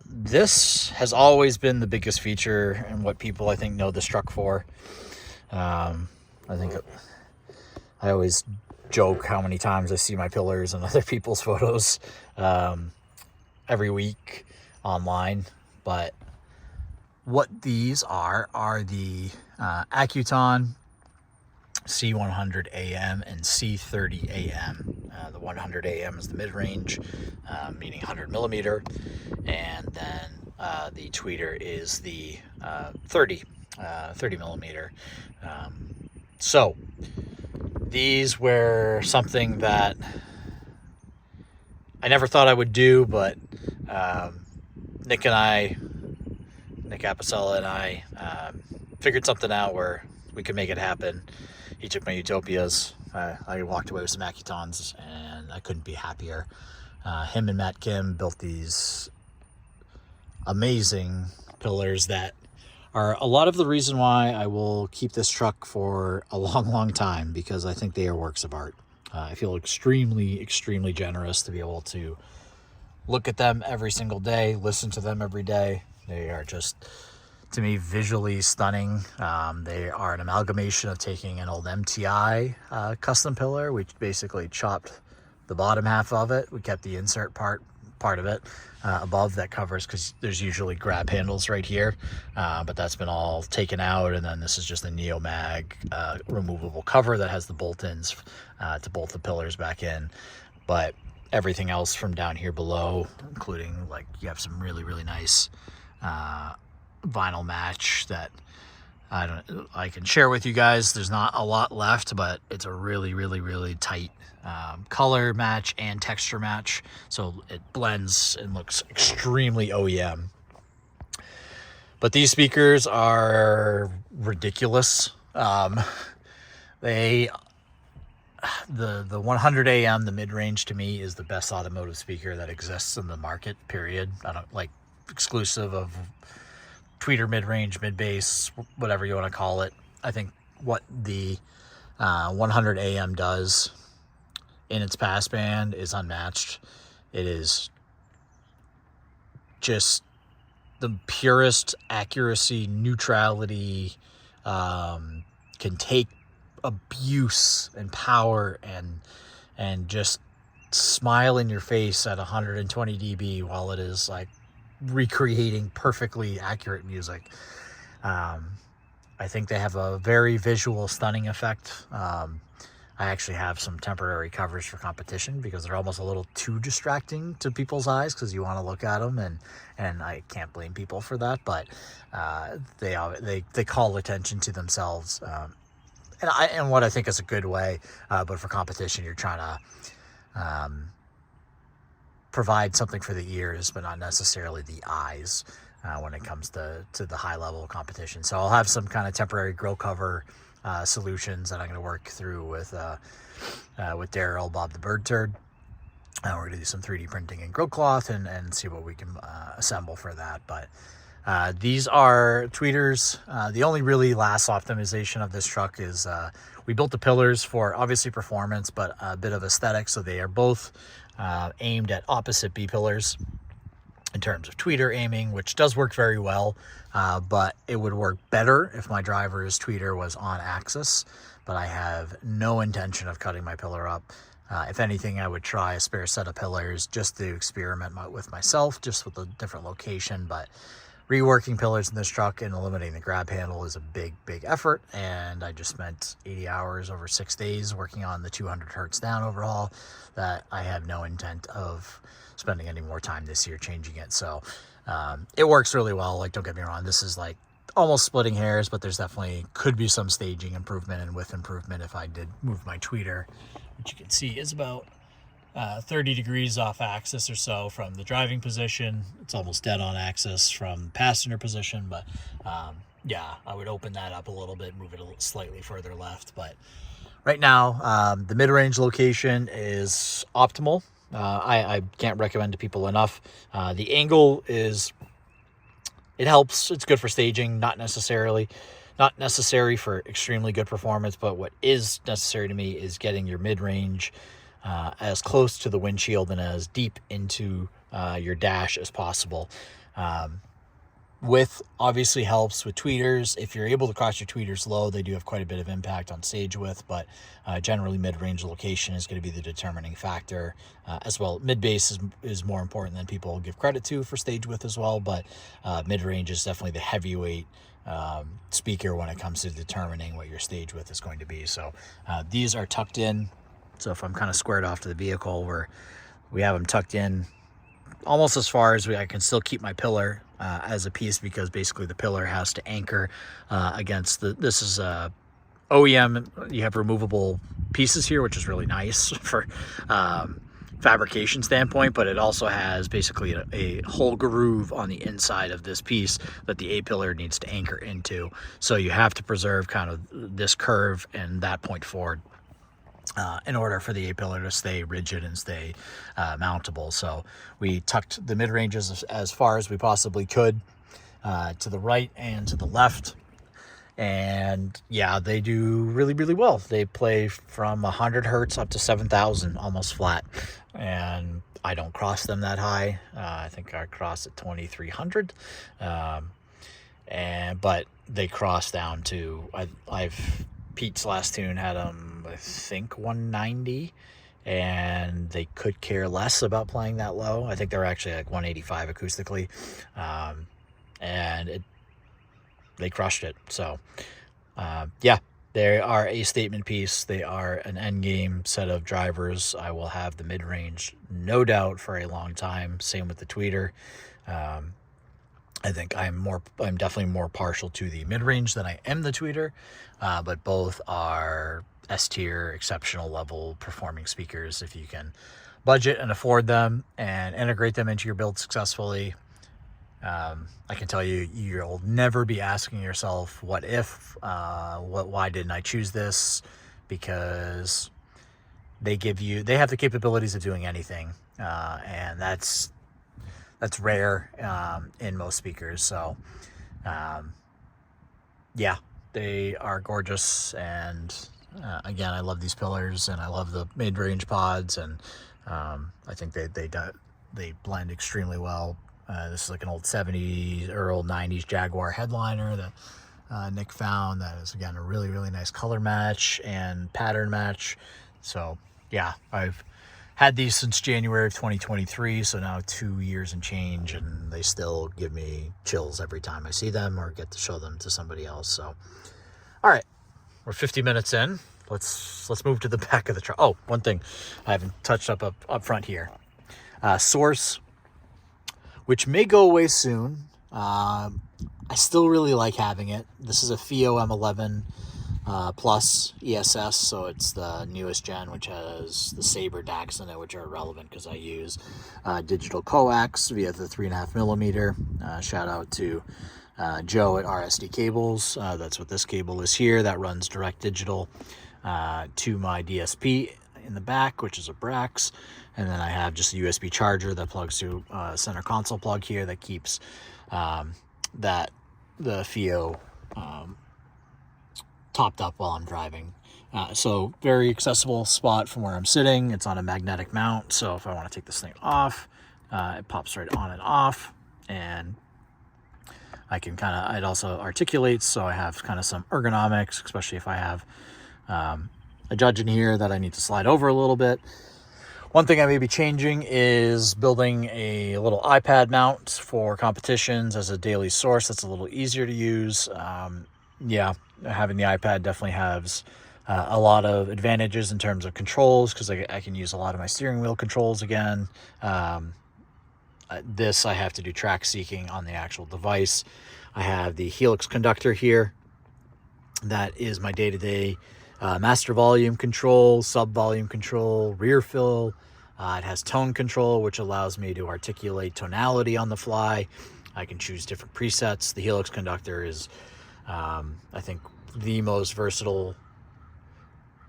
this has always been the biggest feature and what people, I think, know this truck for. I think I always joke how many times I see my pillars and other people's photos every week online, but what these are the Accuton C100 AM and C30 AM. The 100 AM is the mid-range, meaning 100 millimeter, and then the tweeter is the 30 millimeter. So these were something that I never thought I would do, but Nick Apicella and I figured something out where we could make it happen. He took my Utopias. I walked away with some Accutons, and I couldn't be happier. Him and Matt Kim built these amazing pillars that are a lot of the reason why I will keep this truck for a long, long time, because I think they are works of art. I feel extremely, extremely generous to be able to look at them every single day, listen to them every day. They are just, to me, visually stunning. They are an amalgamation of taking an old MTI custom pillar. We basically chopped the bottom half of it. We kept the insert part of it above that covers, because there's usually grab handles right here, but that's been all taken out, and then this is just a Neomag removable cover that has the bolt-ins to bolt the pillars back in. But everything else from down here below, including, like, you have some really, really nice vinyl match that I can share with you guys. There's not a lot left, but it's a really, really, really tight color match and texture match, so it blends and looks extremely OEM. But these speakers are ridiculous. They the 100 AM, the mid-range, to me is the best automotive speaker that exists in the market, period. I don't like exclusive of tweeter mid-range, mid-bass, whatever you want to call it. I think what the 100 AM does in its passband is unmatched. It is just the purest accuracy, neutrality, can take abuse and power and just smile in your face at 120 dB while it is like recreating perfectly accurate music. I think they have a very visual, stunning effect. I actually have some temporary covers for competition because they're almost a little too distracting to people's eyes because you want to look at them, and I can't blame people for that, but they call attention to themselves, and what I think is a good way, but for competition you're trying to provide something for the ears but not necessarily the eyes when it comes to the high level competition. So I'll have some kind of temporary grill cover solutions that I'm going to work through with Daryl, Bob the Bird Turd. We're going to do some 3D printing in grill cloth and see what we can assemble for that. But these are tweeters. The only really last optimization of this truck is we built the pillars for obviously performance, but a bit of aesthetic. So they are both aimed at opposite B pillars in terms of tweeter aiming, which does work very well, but it would work better if my driver's tweeter was on axis, but I have no intention of cutting my pillar up. If anything, I would try a spare set of pillars just to experiment with myself, just with a different location, but reworking pillars in this truck and eliminating the grab handle is a big effort, and I just spent 80 hours over 6 days working on the 200 hertz down overhaul that I have no intent of spending any more time this year changing it. So it works really well. Like, don't get me wrong, this is like almost splitting hairs, but there's definitely could be some staging improvement and width improvement if I did move my tweeter, which you can see is about 30 degrees off axis or so from the driving position. It's almost dead on axis from passenger position, but yeah, I would open that up a little bit, move it a little slightly further left. But right now, the mid-range location is optimal. I can't recommend to people enough. The angle it helps. It's good for staging, not necessary for extremely good performance, but what is necessary to me is getting your mid-range as close to the windshield and as deep into your dash as possible. Width obviously helps with tweeters. If you're able to cross your tweeters low, they do have quite a bit of impact on stage width, but generally mid-range location is going to be the determining factor. As well, mid-bass is more important than people give credit to for stage width as well, but mid-range is definitely the heavyweight speaker when it comes to determining what your stage width is going to be. So these are tucked in. So if I'm kind of squared off to the vehicle, we have them tucked in almost as far as I can still keep my pillar as a piece, because basically the pillar has to anchor against this is OEM. You have removable pieces here, which is really nice for fabrication standpoint, but it also has basically a whole groove on the inside of this piece that the A-pillar needs to anchor into. So you have to preserve kind of this curve and that point forward in order for the A-pillar to stay rigid and stay mountable. So we tucked the mid-ranges as far as we possibly could to the right and to the left. And yeah, they do really well. They play from 100 hertz up to 7,000 almost flat, and I don't cross them that high. I think I cross at 2,300, but they cross down to Pete's last tune had them, I think, 190, and they could care less about playing that low. I think they were actually like 185 acoustically, and they crushed it. So yeah, they are a statement piece. They are an end game set of drivers. I will have the mid-range, no doubt, for a long time. Same with the tweeter. I think I'm definitely more partial to the mid-range than I am the tweeter, but both are S-tier, exceptional level performing speakers if you can budget and afford them and integrate them into your build successfully. I can tell you, you'll never be asking yourself, what if, why didn't I choose this? Because they have the capabilities of doing anything, and that's rare in most speakers. So yeah, they are gorgeous. And again, I love these pillars, and I love the mid-range pods, and I think they blend extremely well. This is like an old 70s or old 90s Jaguar headliner that Nick found. That is, again, a really, really nice color match and pattern match. So yeah, I've had these since January of 2023, so now 2 years and change, and they still give me chills every time I see them or get to show them to somebody else. So all right, we're 50 minutes in. Let's move to the back of the truck. Oh, one thing I haven't touched up front here. Source, which may go away soon. I still really like having it. This is a Fiio M11 Plus ESS, so it's the newest gen, which has the Sabre DACs in it, which are relevant because I use digital coax via the 3.5 millimeter. Shout out to Joe at RSD Cables. That's what this cable is here. That runs direct digital to my DSP in the back, which is a Brax. And then I have just a USB charger that plugs to a center console plug here that keeps the Fiio topped up while I'm driving. So very accessible spot from where I'm sitting. It's on a magnetic mount, so if I want to take this thing off, it pops right on and off. And I can it also articulates, so I have kind of some ergonomics, especially if I have a judge in here that I need to slide over a little bit. One thing I may be changing is building a little iPad mount for competitions as a daily source. That's a little easier to use. Yeah, having the iPad definitely has a lot of advantages in terms of controls, because I can use a lot of my steering wheel controls again. This, I have to do track seeking on the actual device. I have the Helix Conductor here. That is my day-to-day master volume control, sub volume control, rear fill. It has tone control, which allows me to articulate tonality on the fly. I can choose different presets. The Helix Conductor is, I think, the most versatile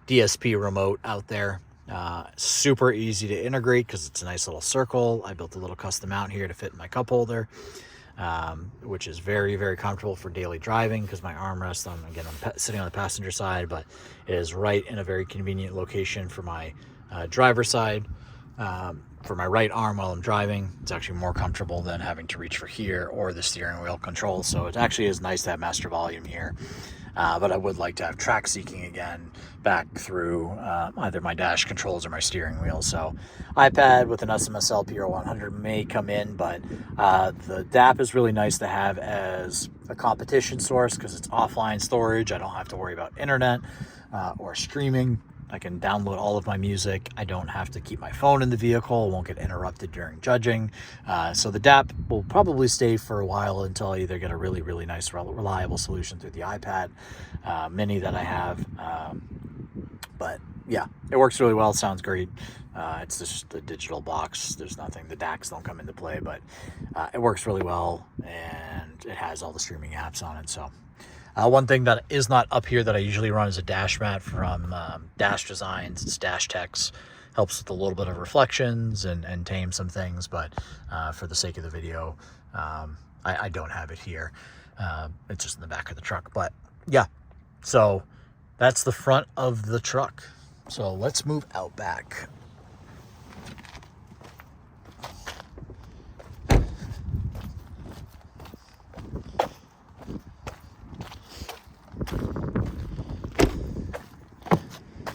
DSP remote out there. Super easy to integrate because it's a nice little circle. I built a little custom mount here to fit in my cup holder, which is very, very comfortable for daily driving because my armrest, I'm sitting on the passenger side, but it is right in a very convenient location for my driver's side. For my right arm while I'm driving, it's actually more comfortable than having to reach for here or the steering wheel control. So it actually is nice to have master volume here. But I would like to have track seeking again back through either my dash controls or my steering wheel. So iPad with an SMSL PR100 may come in, but the DAP is really nice to have as a competition source because it's offline storage. I don't have to worry about internet or streaming. I can download all of my music. I don't have to keep my phone in the vehicle. It won't get interrupted during judging. So the DAP will probably stay for a while until I either get a really, really nice, reliable solution through the iPad mini that I have. But yeah, it works really well. It sounds great. It's just the digital box. There's nothing, the DACs don't come into play, but it works really well, and it has all the streaming apps on it. So one thing that is not up here that I usually run is a dash mat from Dash Designs. It's Dash Techs. Helps with a little bit of reflections and tame some things, but for the sake of the video, I don't have it here. It's just in the back of the truck. But yeah, so that's the front of the truck. So let's move out back.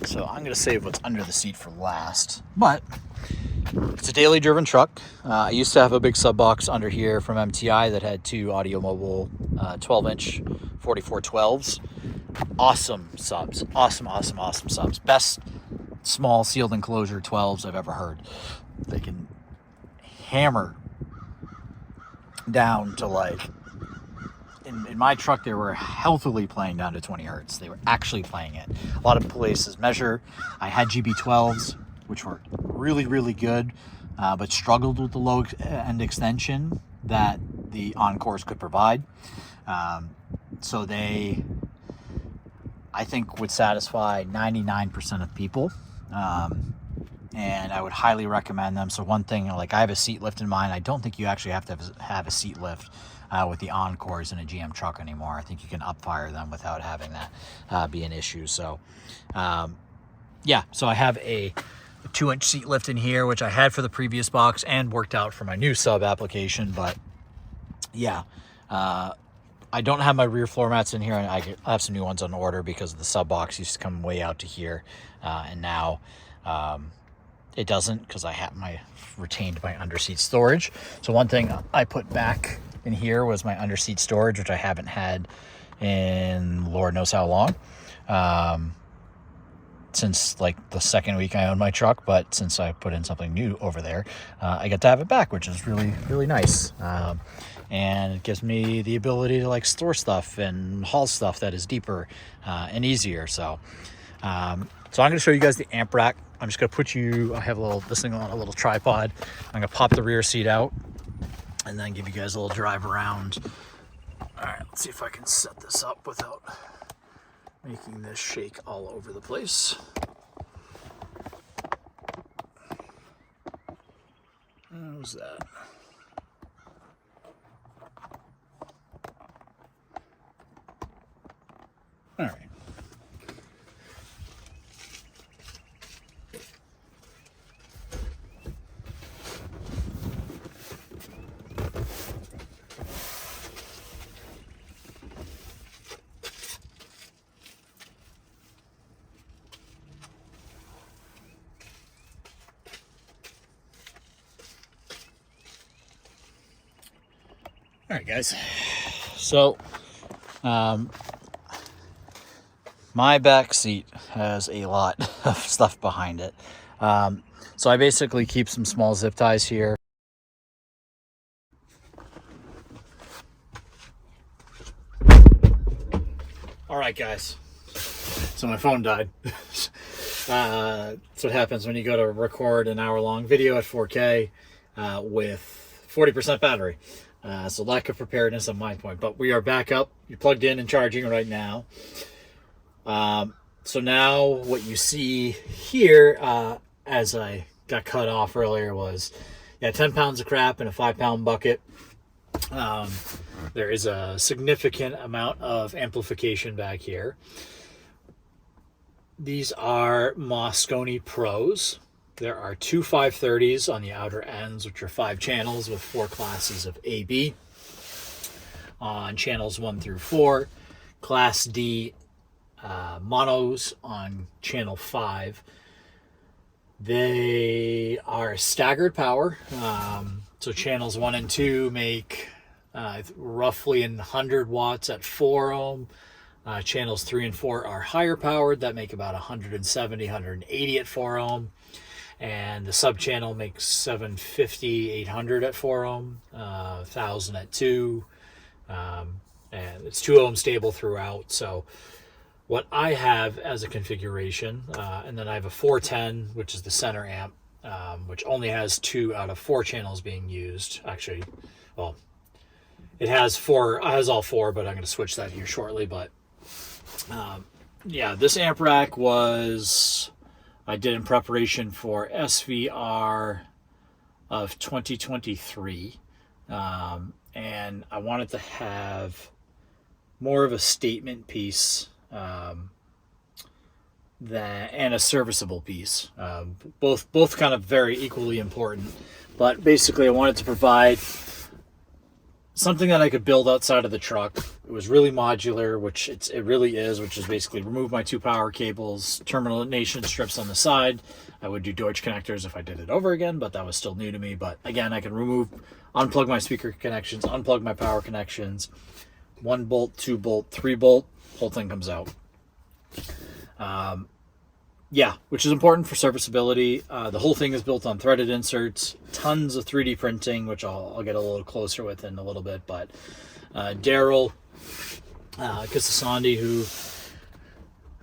So I'm going to save what's under the seat for last, but it's a daily driven truck. I used to have a big sub box under here from MTI that had two Audio Mobile 12-inch 4412s. Awesome subs. Awesome subs. Best small sealed enclosure 12s I've ever heard. They can hammer down to like, in my truck, they were healthily playing down to 20 hertz. They were actually playing it. A lot of places measure. I had GB12s, which were really, really good, but struggled with the low end extension that the Encores could provide. So they, I think, would satisfy 99% of people. And I would highly recommend them. So one thing, like I have a seat lift in mine. I don't think you actually have to have a seat lift with the Encores in a GM truck anymore. I think you can upfire them without having that be an issue. So yeah, so I have a 2-inch seat lift in here, which I had for the previous box and worked out for my new sub application. But yeah, I don't have my rear floor mats in here, and I have some new ones on order because the sub box used to come way out to here, and now it doesn't, because I have retained my underseat storage. So one thing I put back in here was my underseat storage, which I haven't had in Lord knows how long, since like the second week I owned my truck. But since I put in something new over there, I get to have it back, which is really, really nice. And it gives me the ability to like store stuff and haul stuff that is deeper and easier. So I'm going to show you guys the amp rack. I'm just going to put I have this thing on a little tripod. I'm going to pop the rear seat out and then give you guys a little drive around. All right, let's see if I can set this up without making this shake all over the place. How's that? All right. All right, guys. So, my back seat has a lot of stuff behind it. So I basically keep some small zip ties here. All right, guys. So my phone died. That's what happens when you go to record an hour-long video at 4K with 40% battery. So lack of preparedness on my point. But we are back up. You're plugged in and charging right now. So now what you see here, as I got cut off earlier, was 10 pounds of crap in a 5-pound bucket. There is a significant amount of amplification back here. These are Mosconi Pros. There are 2 530s on the outer ends, which are 5 channels with 4 classes of AB. On channels 1 through 4, Class D monos on channel 5. They are staggered power. So channels 1 and 2 make roughly 100 watts at 4 ohm. Channels 3 and 4 are higher powered, that make about 170, 180 at 4 ohm. And the sub channel makes 750, 800 at 4 ohm, 1000 at 2. And it's 2 ohm stable throughout. So what I have as a configuration, and then I have a 410, which is the center amp, which only has 2 out of 4 channels being used. Actually, well, it has all 4, but I'm going to switch that here shortly. But yeah, this amp rack I did in preparation for SVR of 2023. And I wanted to have more of a statement piece and a serviceable piece. Both kind of very equally important. But basically I wanted to provide something that I could build outside of the truck. It was really modular, which it really is, which is basically remove my 2 power cables, termination strips on the side. I would do Deutsch connectors if I did it over again, but that was still new to me. But again, I can unplug my speaker connections, unplug my power connections, 1 bolt, 2 bolt, 3 bolt, whole thing comes out. Yeah, which is important for serviceability. The whole thing is built on threaded inserts, tons of 3D printing, which I'll get a little closer with in a little bit. But Daryl Casasandi, who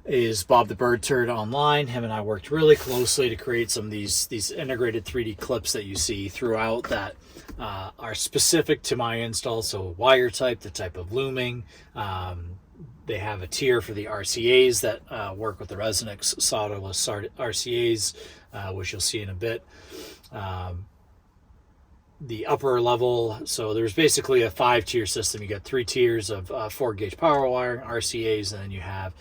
is Bob the Bird Turd online, him and I worked really closely to create some of these integrated 3D clips that you see throughout that are specific to my install. So wire type, the type of looming, They have a tier for the RCAs that work with the Resonix solderless RCAs, which you'll see in a bit. The upper level, so there's basically a 5-tier system. You got 3 tiers of 4-gauge power wire, RCAs, and then you have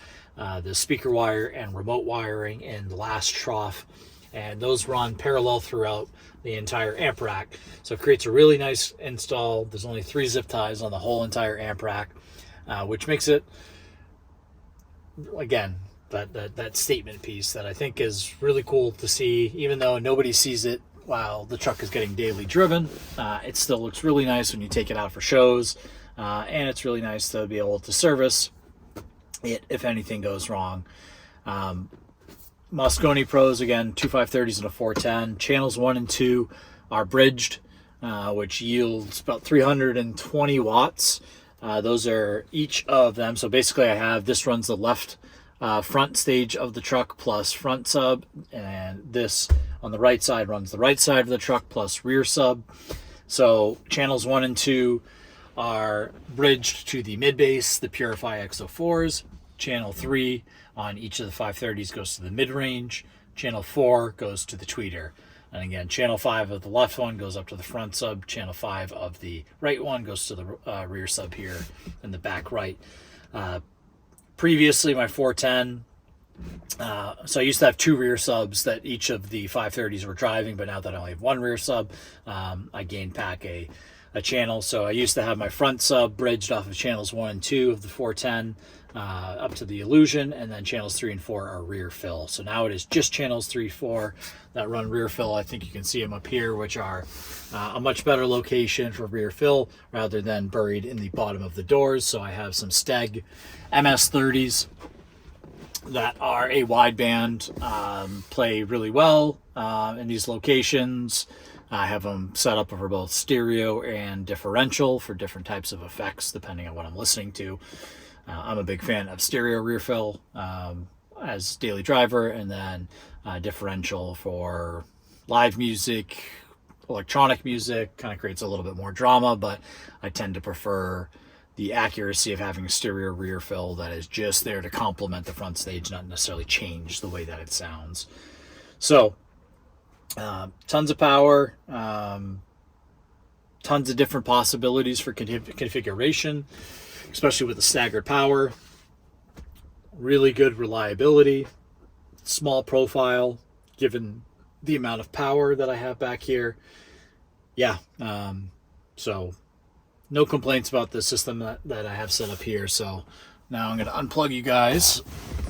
the speaker wire and remote wiring in the last trough, and those run parallel throughout the entire amp rack. So it creates a really nice install. There's only 3 zip ties on the whole entire amp rack, which makes it, again, that statement piece that I think is really cool to see. Even though nobody sees it while the truck is getting daily driven, it still looks really nice when you take it out for shows, and it's really nice to be able to service it if anything goes wrong. Mosconi Pros, again, 2 530s and a 410. Channels 1 and 2 are bridged, which yields about 320 watts. Those are each of them. So basically I have, this runs the left front stage of the truck plus front sub, and this on the right side runs the right side of the truck plus rear sub. So channels 1 and 2 are bridged to the mid-bass, the Purifi X04s. Channel 3 on each of the 530s goes to the mid-range. Channel 4 goes to the tweeter. And again, channel 5 of the left one goes up to the front sub. Channel 5 of the right one goes to the rear sub here in the back right. Previously, my 410, so I used to have 2 rear subs that each of the 530s were driving, but now that I only have 1 rear sub, I gained back a channel. So I used to have my front sub bridged off of channels 1 and 2 of the 410 up to the Illusion, and then channels 3 and 4 are rear fill. So now it is just channels 3, 4 that run rear fill. I think you can see them up here, which are a much better location for rear fill rather than buried in the bottom of the doors. So I have some Steg MS30s that are a wideband, play really well in these locations. I have them set up for both stereo and differential for different types of effects depending on what I'm listening to. I'm a big fan of stereo rear fill as daily driver, and then differential for live music, electronic music. Kind of creates a little bit more drama, but I tend to prefer the accuracy of having a stereo rear fill that is just there to complement the front stage, not necessarily change the way that it sounds. So tons of power, tons of different possibilities for configuration, especially with the staggered power. Really good reliability, small profile given the amount of power that I have back here. Yeah, so no complaints about the system that I have set up here. So now I'm going to unplug you guys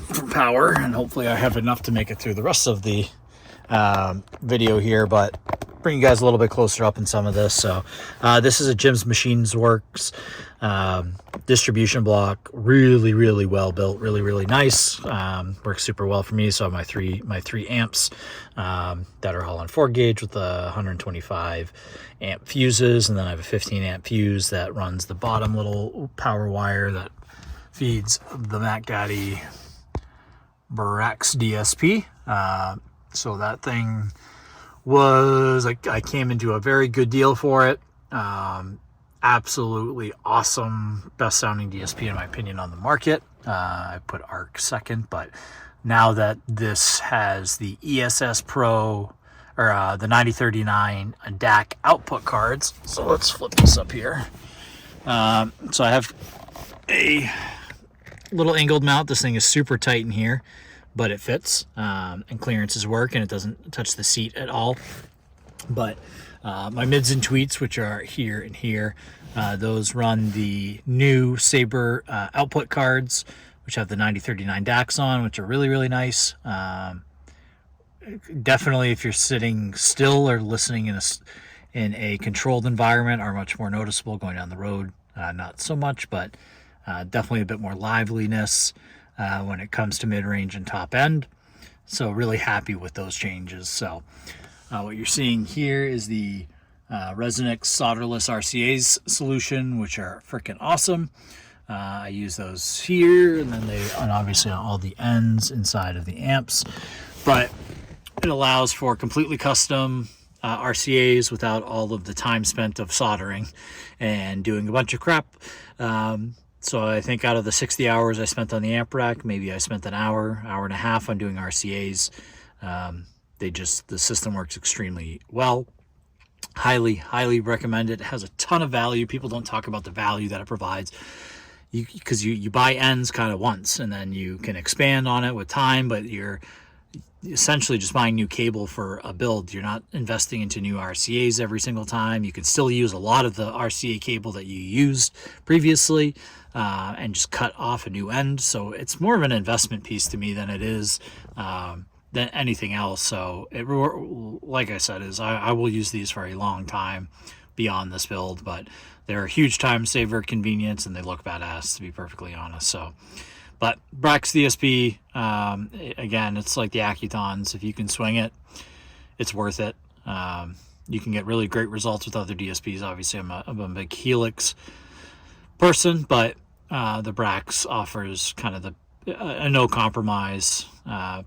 from power, and hopefully I have enough to make it through the rest of the video here, but bring you guys a little bit closer up in some of this. So this is a Jim's Machines Works distribution block. Really well built, really nice. Works super well for me. So I have my three amps that are all on 4-gauge with the 125 amp fuses, and then I have a 15 amp fuse that runs the bottom little power wire that feeds the Mac Daddy Brax DSP. So that thing was, I came into a very good deal for it. Absolutely awesome, best sounding DSP in my opinion on the market. I put ARC second, but now that this has the ESS Pro, or the 9039 DAC output cards, so let's flip this up here. So I have a little angled mount. This thing is super tight in here, but it fits, and clearances work, and it doesn't touch the seat at all. But my mids and tweets, which are here and here, those run the new Sabre output cards, which have the 9039 DACs on, which are really nice. Definitely, if you're sitting still or listening in a controlled environment, are much more noticeable. Going down the road, not so much, but definitely a bit more liveliness when it comes to mid-range and top end. So really happy with those changes. So what you're seeing here is the Resonix solderless RCAs solution, which are freaking awesome. I use those here, and then and obviously on all the ends inside of the amps. But it allows for completely custom RCAs without all of the time spent of soldering and doing a bunch of crap. So I think out of the 60 hours I spent on the amp rack, maybe I spent an hour, hour and a half on doing RCAs. The system works extremely well. Highly recommend it. It has a ton of value. People don't talk about the value that it provides, because you buy ends kind of once, and then you can expand on it with time, but you're essentially just buying new cable for a build. You're not investing into new RCAs every single time. You can still use a lot of the RCA cable that you used previously, and just cut off a new end. So it's more of an investment piece to me than it is than anything else. So it, like I said, is I will use these for a long time beyond this build, but they're a huge time saver, convenience, and they look badass, to be perfectly honest. So, but Brax DSP, again, it's like the Accutons. If you can swing it, it's worth it. You can get really great results with other DSPs. Obviously, I'm a big Helix person, but the Brax offers kind of a no compromise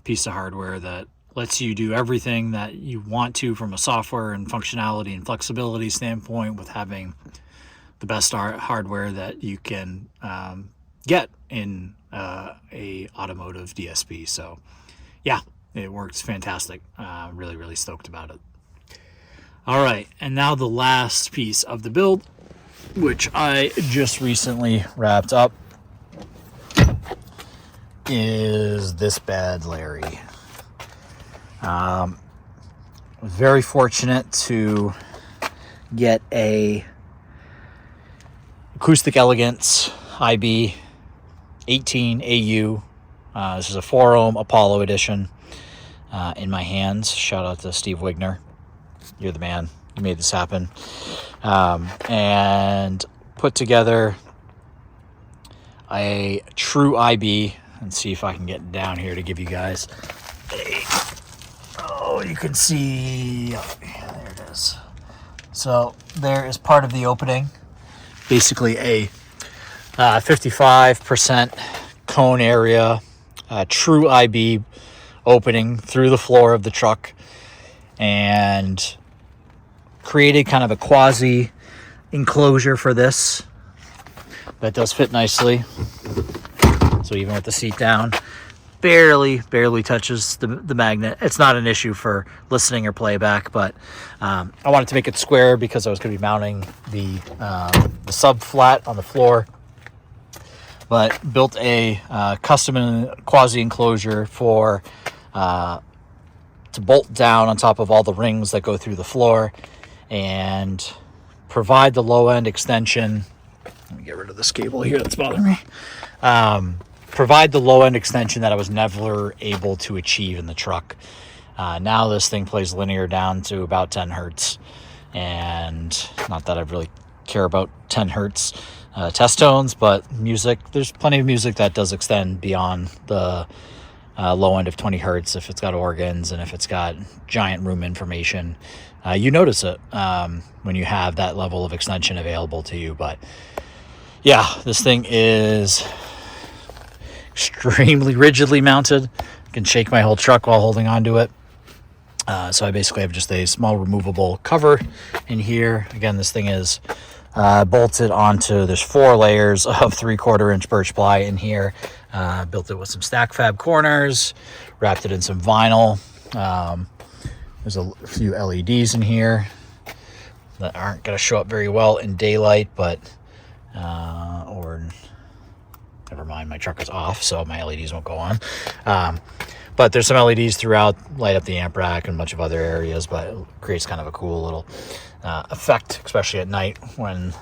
piece of hardware that lets you do everything that you want to from a software and functionality and flexibility standpoint, with having the best hardware that you can get in a automotive DSP. So yeah, it works fantastic. Really stoked about it. All right, and now the last piece of the build, which I just recently wrapped up, is this bad Larry. Very fortunate to get a Acoustic Elegance IB 18 AU. This is a 4 ohm Apollo edition in my hands. Shout out to Steve Wigner. You're the man. You made this happen. And put together a true IB, and see if I can get down here to give you guys you can see, there it is. So there is part of the opening, basically a 55% cone area, true IB opening through the floor of the truck, and created kind of a quasi enclosure for this that does fit nicely. So even with the seat down, barely touches the magnet. It's not an issue for listening or playback, but I wanted to make it square because I was going to be mounting the sub flat on the floor, but built a custom quasi enclosure for to bolt down on top of all the rings that go through the floor and provide the low end extension. Let me get rid of this cable here that's bothering me. Provide the low end extension that I was never able to achieve in the truck. Now this thing plays linear down to about 10 hertz, and not that I really care about 10 hertz test tones, but music, there's plenty of music that does extend beyond the low end of 20 hertz if it's got organs and if it's got giant room information. You notice it when you have that level of extension available to you. But yeah, this thing is extremely rigidly mounted. I can shake my whole truck while holding on to it. So I basically have just a small removable cover in here. Again, this thing is bolted onto, there's 4 layers of 3/4 inch birch ply in here. Built it with some stack fab corners, wrapped it in some vinyl. There's a few LEDs in here that aren't going to show up very well in daylight, but or never mind, my truck is off, so my LEDs won't go on. But there's some LEDs throughout, light up the amp rack and a bunch of other areas, but it creates kind of a cool little effect, especially at night when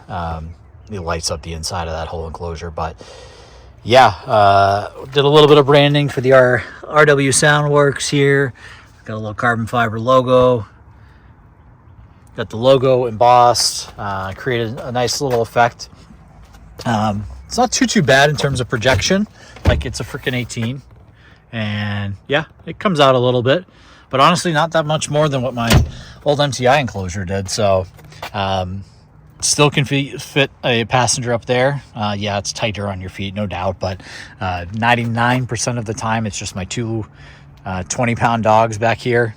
it lights up the inside of that whole enclosure. But yeah, did a little bit of branding for the RW Soundworks here. Got a little carbon fiber logo. Got the logo embossed. Created a nice little effect. It's not too bad in terms of projection. Like, it's a freaking 18. And yeah, it comes out a little bit, but honestly not that much more than what my old MTI enclosure did. So still can fit a passenger up there. Yeah, it's tighter on your feet, no doubt, but 99% of the time it's just my 2 20-pound dogs back here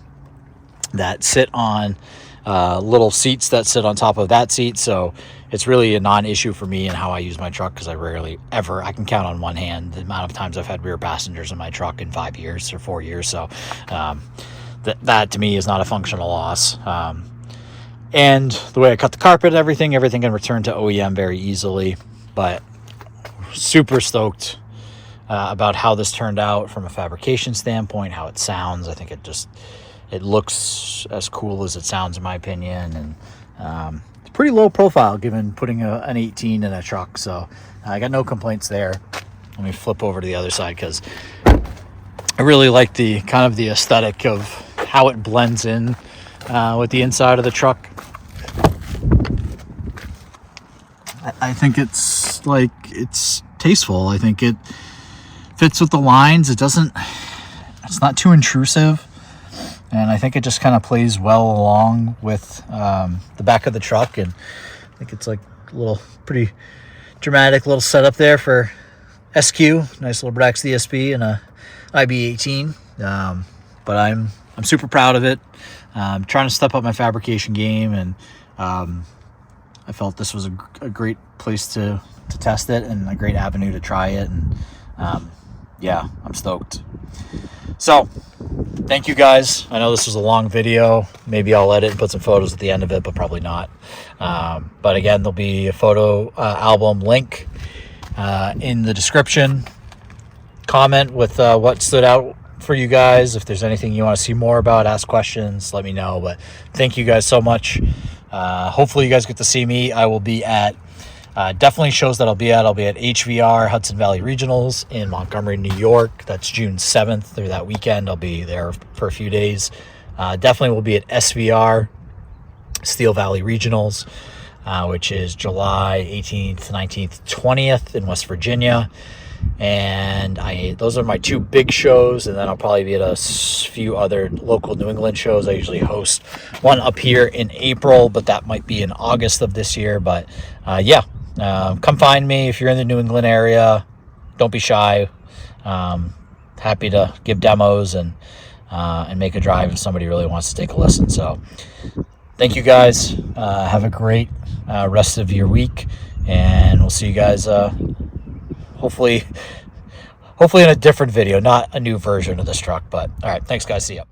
that sit on little seats that sit on top of that seat. So it's really a non-issue for me in how I use my truck, because I rarely ever, I can count on one hand the amount of times I've had rear passengers in my truck in 5 years or 4 years. So that to me is not a functional loss. And the way I cut the carpet and everything can return to OEM very easily. But super stoked about how this turned out from a fabrication standpoint, how it sounds. I think it looks as cool as it sounds, in my opinion. And it's pretty low profile given putting an 18 in a truck. So I got no complaints there. Let me flip over to the other side, because I really like the kind of the aesthetic of how it blends in with the inside of the truck. I think it's tasteful. I think it fits with the lines. It's not too intrusive. And I think it just kind of plays well along with the back of the truck. And I think it's like a little pretty dramatic little setup there for SQ. Nice little Brax DSP and a IB18. But I'm super proud of it. I'm trying to step up my fabrication game, and I felt this was a great place to test it and a great avenue to try it. And yeah, I'm stoked. So thank you guys. I know this was a long video. Maybe I'll edit and put some photos at the end of it, but probably not. But again, there'll be a photo album link in the description. Comment with what stood out for you guys. If there's anything you want to see more about, ask questions, let me know. But thank you guys so much. Hopefully you guys get to see me. I will be at definitely shows that I'll be at HVR Hudson Valley Regionals in Montgomery, New York. That's June 7th through that weekend. I'll be there for a few days. Definitely will be at SVR Steel Valley Regionals, which is July 18th, 19th, 20th in West Virginia. And those are my two big shows, and then I'll probably be at a few other local New England shows. I usually host one up here in April, but that might be in August of this year. But yeah, come find me if you're in the New England area. Don't be shy. Happy to give demos and make a drive if somebody really wants to take a listen. So thank you guys. Have a great rest of your week, and we'll see you guys hopefully in a different video, not a new version of this truck. But all right, thanks guys, see ya.